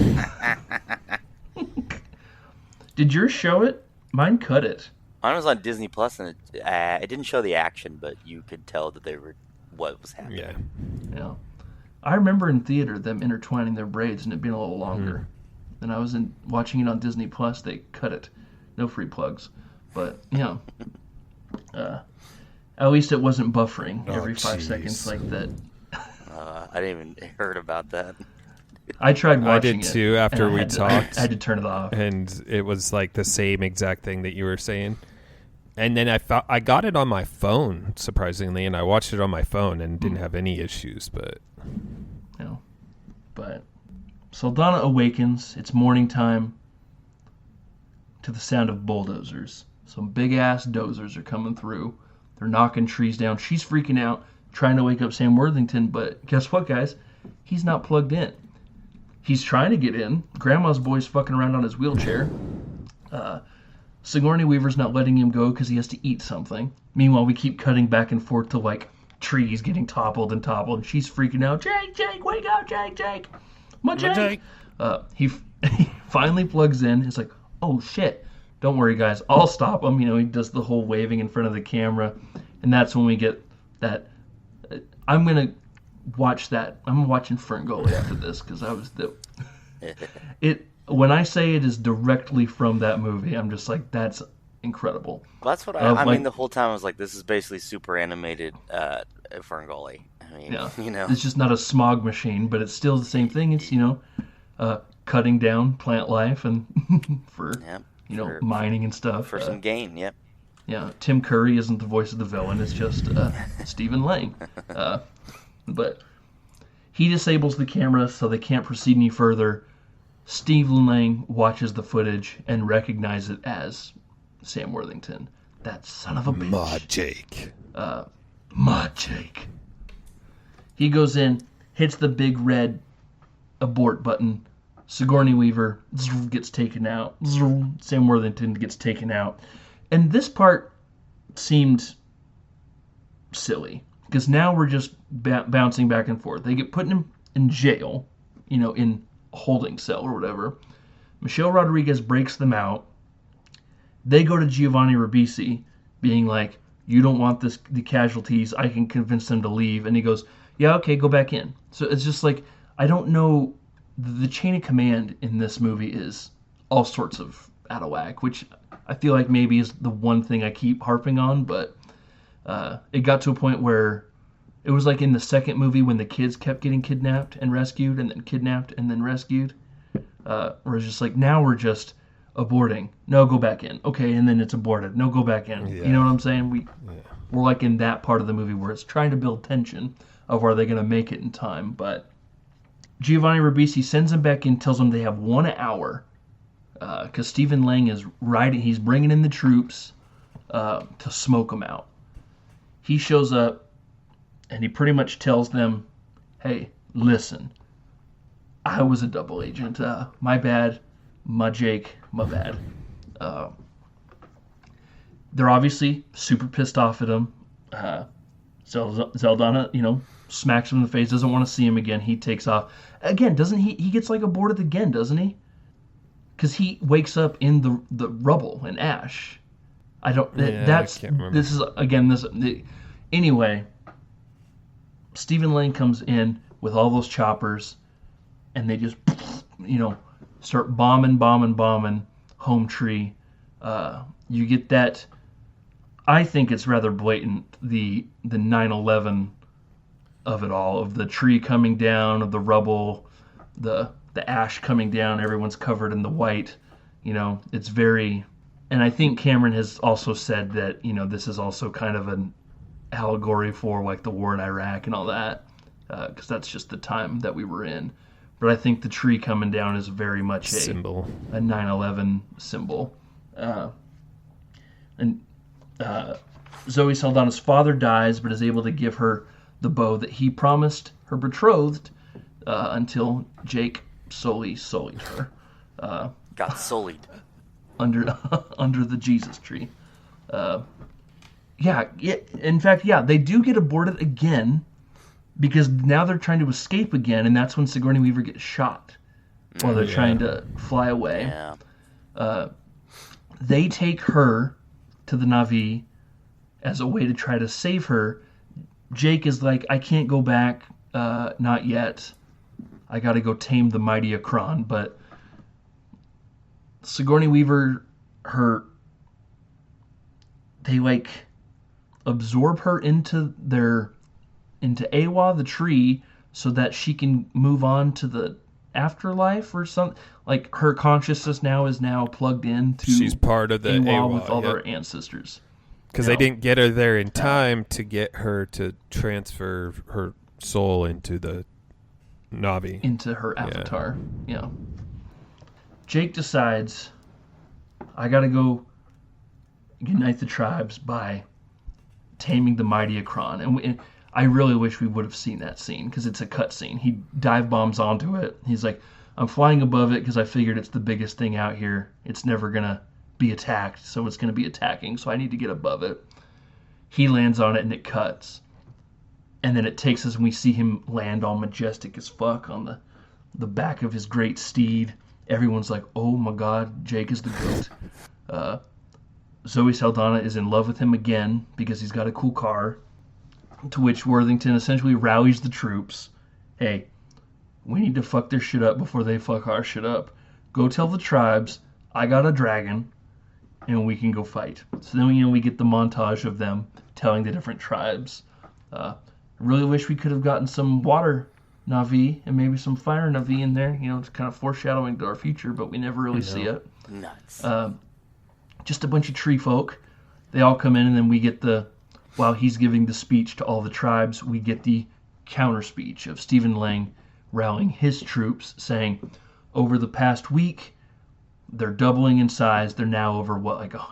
Did yours show it? Mine cut it. Mine was on Disney Plus, and it didn't show the action, but you could tell that they were what was happening. Yeah. I remember in theater them intertwining their braids and it being a little longer. And I was watching it on Disney Plus. They cut it. No free plugs, but at least it wasn't buffering every 5 seconds like that. I didn't even heard about that. I tried watching I did too after we talked. I had to turn it off. And it was like the same exact thing that you were saying. And then I got it on my phone, surprisingly, and I watched it on my phone and didn't have any issues. But Saldana awakens. It's morning time to the sound of bulldozers. Some big-ass dozers are coming through. They're knocking trees down. She's freaking out, trying to wake up Sam Worthington, but guess what, guys? He's not plugged in. He's trying to get in. Grandma's boy's fucking around on his wheelchair. Sigourney Weaver's not letting him go because he has to eat something. Meanwhile, we keep cutting back and forth to, like, trees getting toppled and toppled, and she's freaking out. Jake, wake up, Jake. My Jake. He finally plugs in. He's like, oh, shit. Don't worry, guys. I'll stop him. He does the whole waving in front of the camera, and that's when we get that. I'm going to watch that. I'm watching Ferngully after this because I was when I say it is directly from that movie, I'm just like, that's incredible. That's what I mean. The whole time I was like, this is basically super animated Ferngully. I mean, it's just not a smog machine, but it's still the same thing. It's cutting down plant life and for mining and stuff for some gain. Yep. Yeah, Tim Curry isn't the voice of the villain. It's just Stephen Lang. But he disables the camera so they can't proceed any further. Stephen Lang watches the footage and recognizes it as Sam Worthington. That son of a bitch. Ma Jake. He goes in, hits the big red abort button. Sigourney Weaver gets taken out. Sam Worthington gets taken out. And this part seemed silly. Because now we're just bouncing back and forth. They get put in jail, in a holding cell or whatever. Michelle Rodriguez breaks them out. They go to Giovanni Ribisi, being like, you don't want the casualties. I can convince them to leave. And he goes, yeah, okay, go back in. So it's just like, I don't know. The chain of command in this movie is all sorts of out of whack, which I feel like maybe is the one thing I keep harping on, but it got to a point where it was like in the second movie when the kids kept getting kidnapped and rescued and then kidnapped and then rescued. Where it's just like, now we're just aborting. No, go back in. Okay, and then it's aborted. No, go back in. Yeah. You know what I'm saying? We're like in that part of the movie where it's trying to build tension of are they going to make it in time. But Giovanni Ribisi sends them back in, tells them they have 1 hour because Stephen Lang is riding. He's bringing in the troops to smoke them out. He shows up, and he pretty much tells them, hey, listen, I was a double agent. My bad. My Jake. My bad. They're obviously super pissed off at him. Zeldana, smacks him in the face, doesn't want to see him again. He takes off. Again, doesn't he? He gets like aborted again, doesn't he? Because he wakes up in the rubble and ash. I can't remember. This is again anyway. Stephen Lang comes in with all those choppers, and they just start bombing home tree. You get that. I think it's rather blatant, the 9/11 of it all, of the tree coming down, of the rubble, the ash coming down, everyone's covered in the white. It's very, and I think Cameron has also said that, this is also kind of an allegory for like the war in Iraq and all that, because that's just the time that we were in. But I think the tree coming down is very much a 9/11 symbol. Zoe Saldana's father dies, but is able to give her the bow that he promised her betrothed until Jake sullied her. Got sullied. Under the Jesus tree. In fact, they do get aborted again, because now they're trying to escape again, and that's when Sigourney Weaver gets shot while they're trying to fly away. Yeah. They take her to the Na'vi as a way to try to save her. Jake is like, I can't go back, not yet. I got to go tame the mighty Akron. But Sigourney Weaver, they like absorb her into Awa, the tree, so that she can move on to the afterlife or something. Like her consciousness is now plugged into. She's part of the Awa AWA with all her ancestors. Because they didn't get her there in time to get her to transfer her soul into the Na'vi. Into her avatar. Yeah. Jake decides, I gotta go unite the tribes by taming the mighty Akron. And I really wish we would have seen that scene, because it's a cut scene. He dive bombs onto it. He's like, I'm flying above it because I figured it's the biggest thing out here. It's never going to be attacked, so it's going to be attacking, so I need to get above it. He lands on it, and it cuts. And then it takes us, and we see him land all majestic as fuck on the back of his great steed. Everyone's like, oh my god, Jake is the goat. Zoe Saldana is in love with him again because he's got a cool car, to which Worthington essentially rallies the troops. Hey, we need to fuck their shit up before they fuck our shit up. Go tell the tribes, I got a dragon, and we can go fight. So then we get the montage of them telling the different tribes. Really wish we could have gotten some water Na'vi and maybe some fire Na'vi in there. It's kind of foreshadowing to our future, but we never really see it. Nuts. Just a bunch of tree folk. They all come in, and then we get while he's giving the speech to all the tribes, we get the counter speech of Stephen Lang rallying his troops, saying, over the past week, they're doubling in size. They're now over,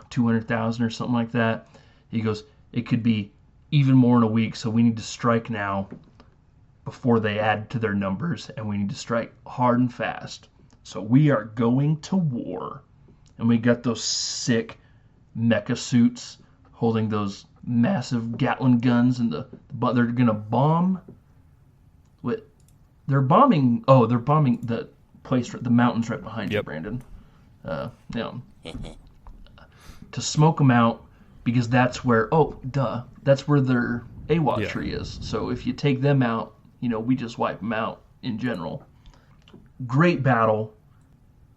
200,000 or something like that. He goes, it could be even more in a week, so we need to strike now before they add to their numbers, and we need to strike hard and fast. So we are going to war. And we got those sick mecha suits holding those massive Gatling guns, and they're going to bomb. They're bombing the place, the mountains right behind you, Brandon. To smoke them out, because that's where, that's where their AWA tree is. So if you take them out, we just wipe them out in general. Great battle.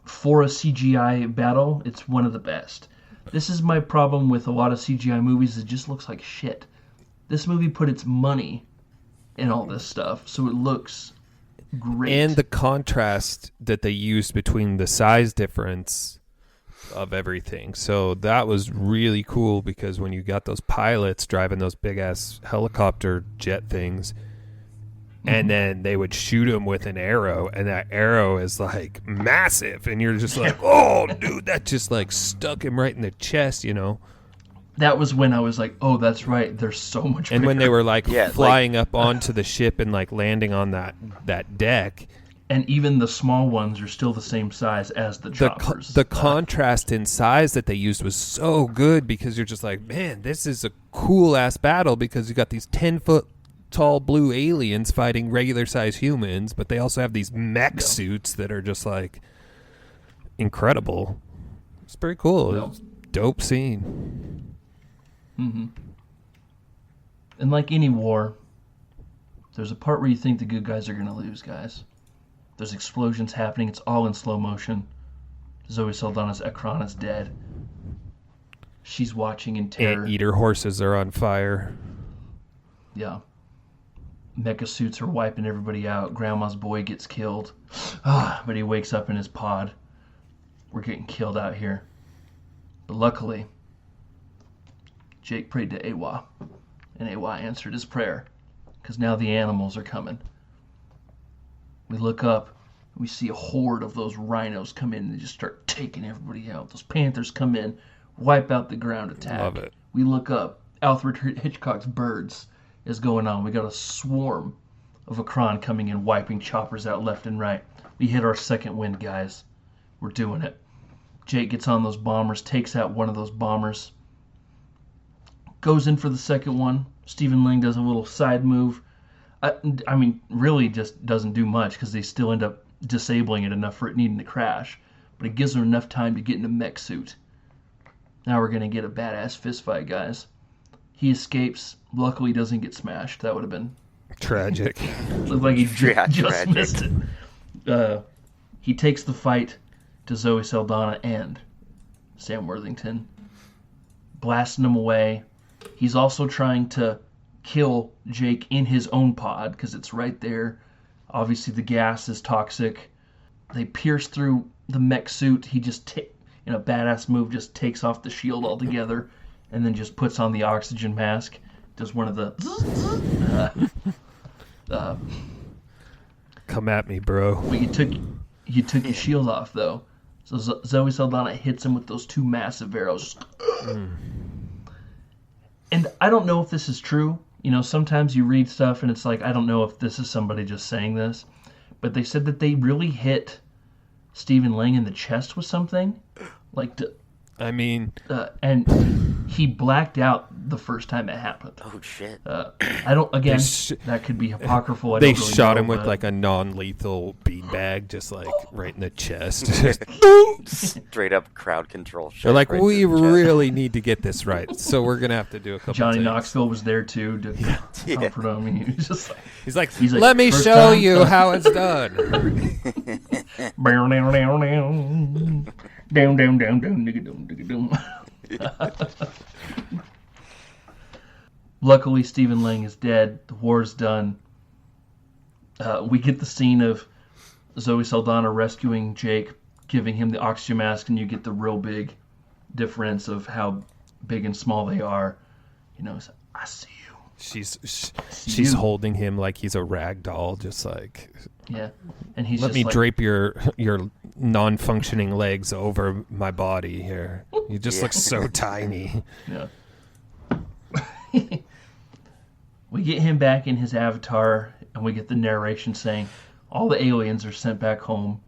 For a CGI battle, it's one of the best. This is my problem with a lot of CGI movies. It just looks like shit. This movie put its money in all this stuff, so it looks great. And the contrast that they used between the size difference of everything. So that was really cool, because when you got those pilots driving those big-ass helicopter jet things, and then they would shoot him with an arrow, and that arrow is like massive, and you're just like, oh, dude, that just like stuck him right in the chest, That was when I was like, oh, that's right, there's so much And bigger. when they were like flying up onto the ship and like landing on that deck. And even the small ones are still the same size as the choppers. The contrast in size that they used was so good, because you're just like, man, this is a cool-ass battle, because you got these 10-foot tall blue aliens fighting regular-sized humans, but they also have these mech suits that are just like incredible. It's pretty cool. Yeah. It's a dope scene. Mm-hmm. And like any war, there's a part where you think the good guys are going to lose, guys. There's explosions happening. It's all in slow motion. Zoe Saldana's Akron is dead. She's watching in terror. Anteater horses are on fire. Yeah. Mecha suits are wiping everybody out. Grandma's boy gets killed. But he wakes up in his pod. We're getting killed out here. But luckily, Jake prayed to Awa. And Awa answered his prayer. Because now the animals are coming. We look up. We see a horde of those rhinos come in and just start taking everybody out. Those panthers come in, wipe out the ground attack. Love it. We look up. Alfred Hitchcock's Birds is going on. We got a swarm of Akron coming in, wiping choppers out left and right. We hit our second wind, guys. We're doing it. Jake gets on those bombers, takes out one of those bombers, goes in for the second one. Stephen Lang does a little side move. I mean, really just doesn't do much because they still end up disabling it enough for it needing to crash. But it gives them enough time to get in a mech suit. Now we're going to get a badass fist fight, guys. He escapes. Luckily, doesn't get smashed. That would have been tragic. Looked like he just tragic. missed it. He takes the fight to Zoe Saldana and Sam Worthington, blasting him away. He's also trying to kill Jake in his own pod because it's right there. Obviously, the gas is toxic. They pierce through the mech suit. He just, in a badass move, just takes off the shield altogether and then just puts on the oxygen mask. Does one of the... Come at me, bro. But you took your shield off, though. So Zoe Saldana hits him with those two massive arrows. And I don't know if this is true. You know, sometimes you read stuff and it's like, I don't know if this is somebody just saying this. But they said that they really hit Stephen Lang in the chest with something. And he blacked out the first time it happened. Oh, shit. I don't, again, that could be apocryphal. They shot him with like a non-lethal beanbag, just like right in the chest. Straight up crowd control. They're like, we really need to get this right, so we're gonna have to do a couple. Johnny takes. Knoxville was there too to comfort him. He was just like, he's like, let me show you how it's done. Down, down, down, down, down, down, down, down, nigga, down, nigga, down. Luckily, Stephen Lang is dead. The war's done. We get the scene of Zoe Saldana rescuing Jake, giving him the oxygen mask, and you get the real big difference of how big and small they are. You know, it's, I see you. She's holding him like he's a rag doll, just like, yeah. And he's let just me like, drape your non-functioning legs over my body here. You just look so tiny. Yeah. We get him back in his avatar, and we get the narration saying all the aliens are sent back home,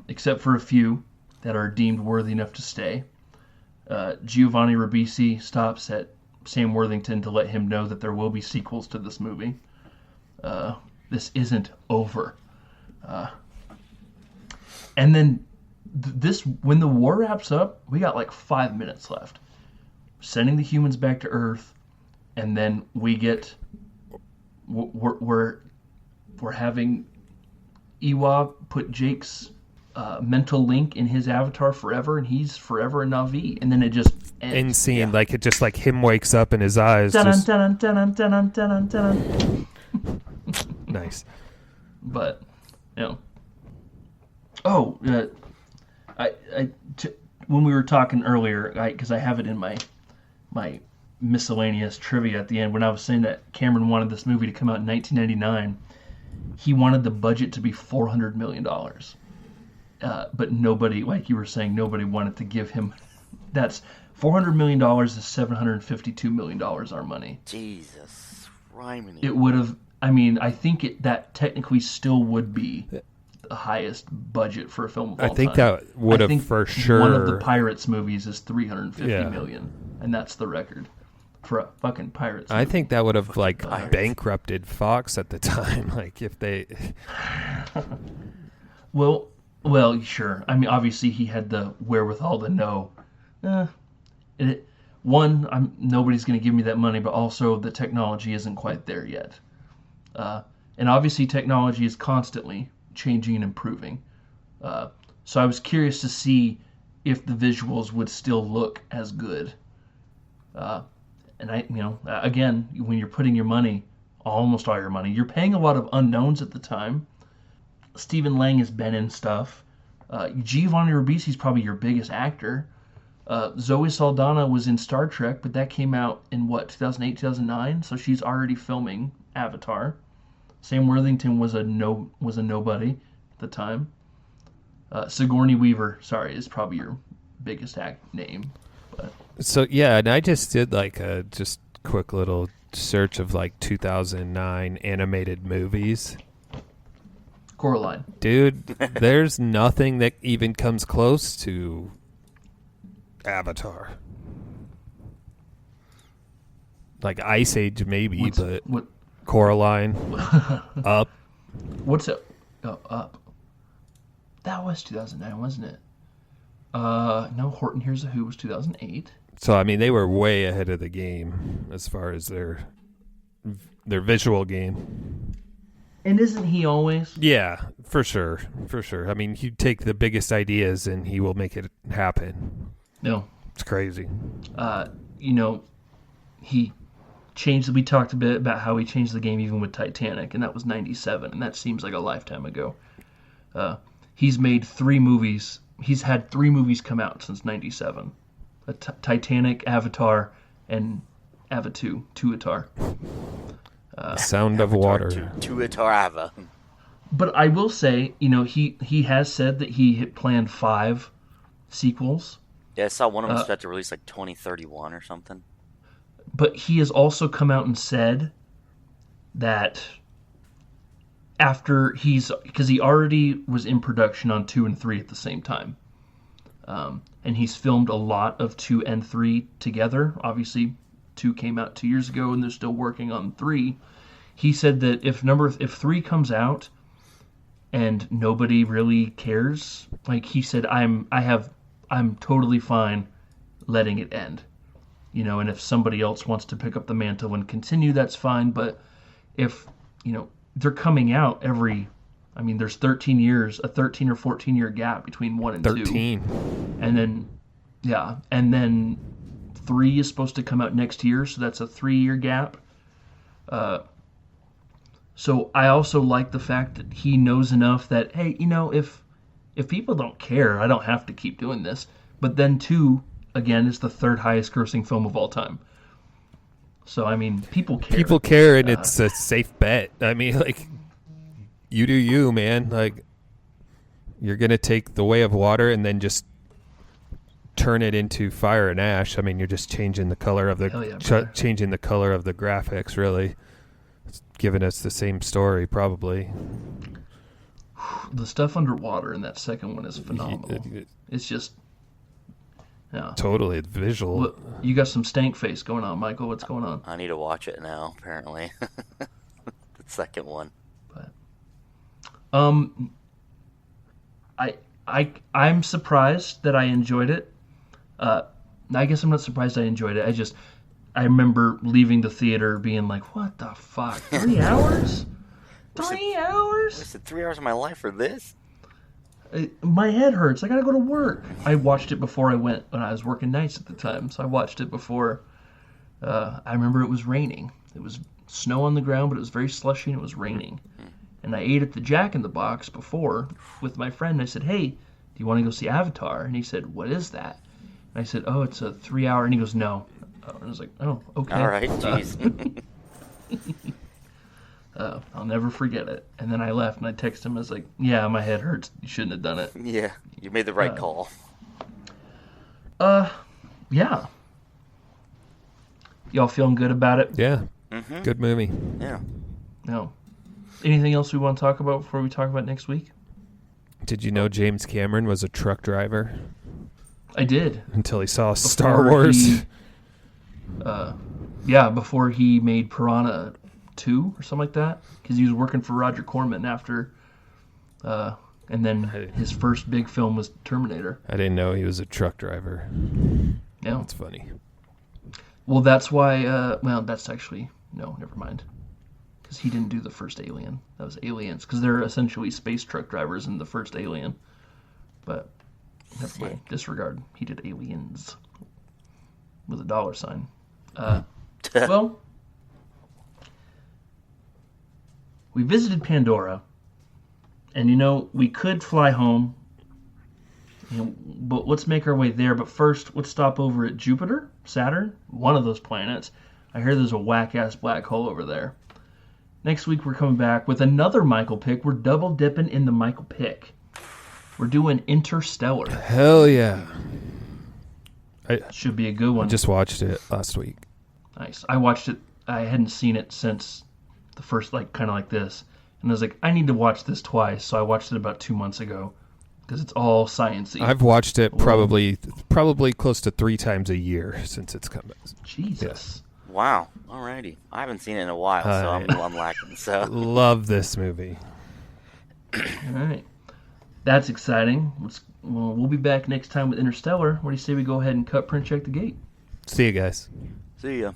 except for a few that are deemed worthy enough to stay. Giovanni Ribisi stops at Sam Worthington to let him know that there will be sequels to this movie. This isn't over. And then when the war wraps up, we got like 5 minutes left. Sending the humans back to Earth, and then we're having Iwa put Jake's mental link in his avatar forever, and he's forever a Na'vi, and then it just ends. End scene, like it just like him wakes up and his eyes just... Nice. But, you know. Oh, when we were talking earlier, because I have it in my miscellaneous trivia at the end, when I was saying that Cameron wanted this movie to come out in 1999, he wanted the budget to be $400 million. But nobody, like you were saying, nobody wanted to give him... That's $400 million is $752 million our money. Jesus. Rhyming. It would have... I mean, I think that technically still would be the highest budget for a film of all time. I think that would have for sure... One of the Pirates movies is $350 million, and that's the record for a fucking Pirates movie. I think that would have bankrupted Fox at the time, like if they... Well, sure. I mean, obviously he had the wherewithal to know. Nobody's going to give me that money, but also the technology isn't quite there yet. And obviously technology is constantly changing and improving. So I was curious to see if the visuals would still look as good. And again, when you're putting your money, almost all your money, you're paying a lot of unknowns at the time. Stephen Lang has been in stuff. Giovanni Ribisi is probably your biggest actor. Zoe Saldana was in Star Trek, but that came out in 2008, 2009. So she's already filming Avatar. Sam Worthington was a nobody at the time. Sigourney Weaver, is probably your biggest name. But. So yeah, and I just did like a just quick little search of like 2009 animated movies. Coraline. Dude, there's nothing that even comes close to Avatar. Like Ice Age maybe, but... Coraline. Up. What's it? Oh, Up. That was 2009, wasn't it? No, Horton Hears a Who was 2008. So, I mean, they were way ahead of the game as far as their visual game. And isn't he always? Yeah, for sure. For sure. I mean, you take the biggest ideas and he will make it happen. No. It's crazy. He changed. We talked a bit about how he changed the game even with Titanic, and that was 97, and that seems like a lifetime ago. He's made 3 movies. He's had 3 movies come out since 97. Titanic, Avatar, and Tuatar. Sound of Water. Tuatar Ava. But I will say, he has said that he had planned 5 sequels. Yeah, I saw one of them set to release like 2031 or something. But he has also come out and said that because he already was in production on 2 and 3 at the same time. And he's filmed a lot of 2 and 3 together. Obviously, 2 came out 2 years ago, and they're still working on 3. He said that if 3 comes out and nobody really cares, like he said, I'm totally fine letting it end. And if somebody else wants to pick up the mantle and continue, that's fine. But if, they're coming out there's 13 years, a 13 or 14 year gap between 1 and 2. 13. And then 3 is supposed to come out next year, so that's a 3-year gap. So I also like the fact that he knows enough that, hey, if people don't care, I don't have to keep doing this. But then 2, again, is the 3rd highest grossing film of all time. So, I mean, people care. People care, and it's a safe bet. I mean, like, you do you, man. Like, you're going to take The Way of Water and then just turn it into Fire and Ash. I mean, you're just changing the color of the graphics, really. It's giving us the same story, probably. The stuff underwater in that second one is phenomenal. It's just... Yeah. Totally visual. Look, you got some stank face going on, Michael. What's going on? I need to watch it now, apparently. The second one. But I'm surprised that I enjoyed it. I guess I'm not surprised I enjoyed it. I remember leaving the theater being like, what the fuck? 3 hours? 3 hours? I wasted 3 hours of my life for this? My head hurts. I gotta go to work. I watched it before I went, and I was working nights at the time, so I watched it before. I remember it was raining. It was snow on the ground, but it was very slushy, and it was raining. And I ate at the Jack in the Box before with my friend. And I said, hey, do you want to go see Avatar? And he said, what is that? And I said, oh, it's a 3-hour. And he goes, no. And I was like, oh, okay. All right, jeez. I'll never forget it. And then I left, and I texted him. I was like, yeah, my head hurts. You shouldn't have done it. Yeah, you made the right call. Yeah. Y'all feeling good about it? Yeah. Mm-hmm. Good movie. Yeah. No. Anything else we want to talk about before we talk about next week? Did you know James Cameron was a truck driver? I did. Until he saw Star Wars. Before he made Piranha 2 or something like that. Because he was working for Roger Corman after... and then his first big film was Terminator. I didn't know he was a truck driver. Yeah. That's funny. Well, that's why... that's actually... No, never mind. Because he didn't do the first Alien. That was Aliens. Because they're essentially space truck drivers in the first Alien. But, never mind. Disregard. He did Aliens. With a $sign. Well... We visited Pandora. And, we could fly home. But let's make our way there. But first, let's stop over at Jupiter, Saturn, one of those planets. I hear there's a whack-ass black hole over there. Next week, we're coming back with another Michael pick. We're double dipping in the Michael pick. We're doing Interstellar. Hell yeah. Should be a good one. I just watched it last week. Nice. I watched it. I hadn't seen it since the first, kind of like this. And I was like, I need to watch this twice. So I watched it about 2 months ago. Because it's all science-y. I've watched it probably close to 3 times a year since it's come out. Jesus. Yeah. Wow. Alrighty. I haven't seen it in a while, so I'm lacking. So love this movie. All right. That's exciting. We'll be back next time with Interstellar. What do you say we go ahead and cut, print, check the gate? See you guys. see ya.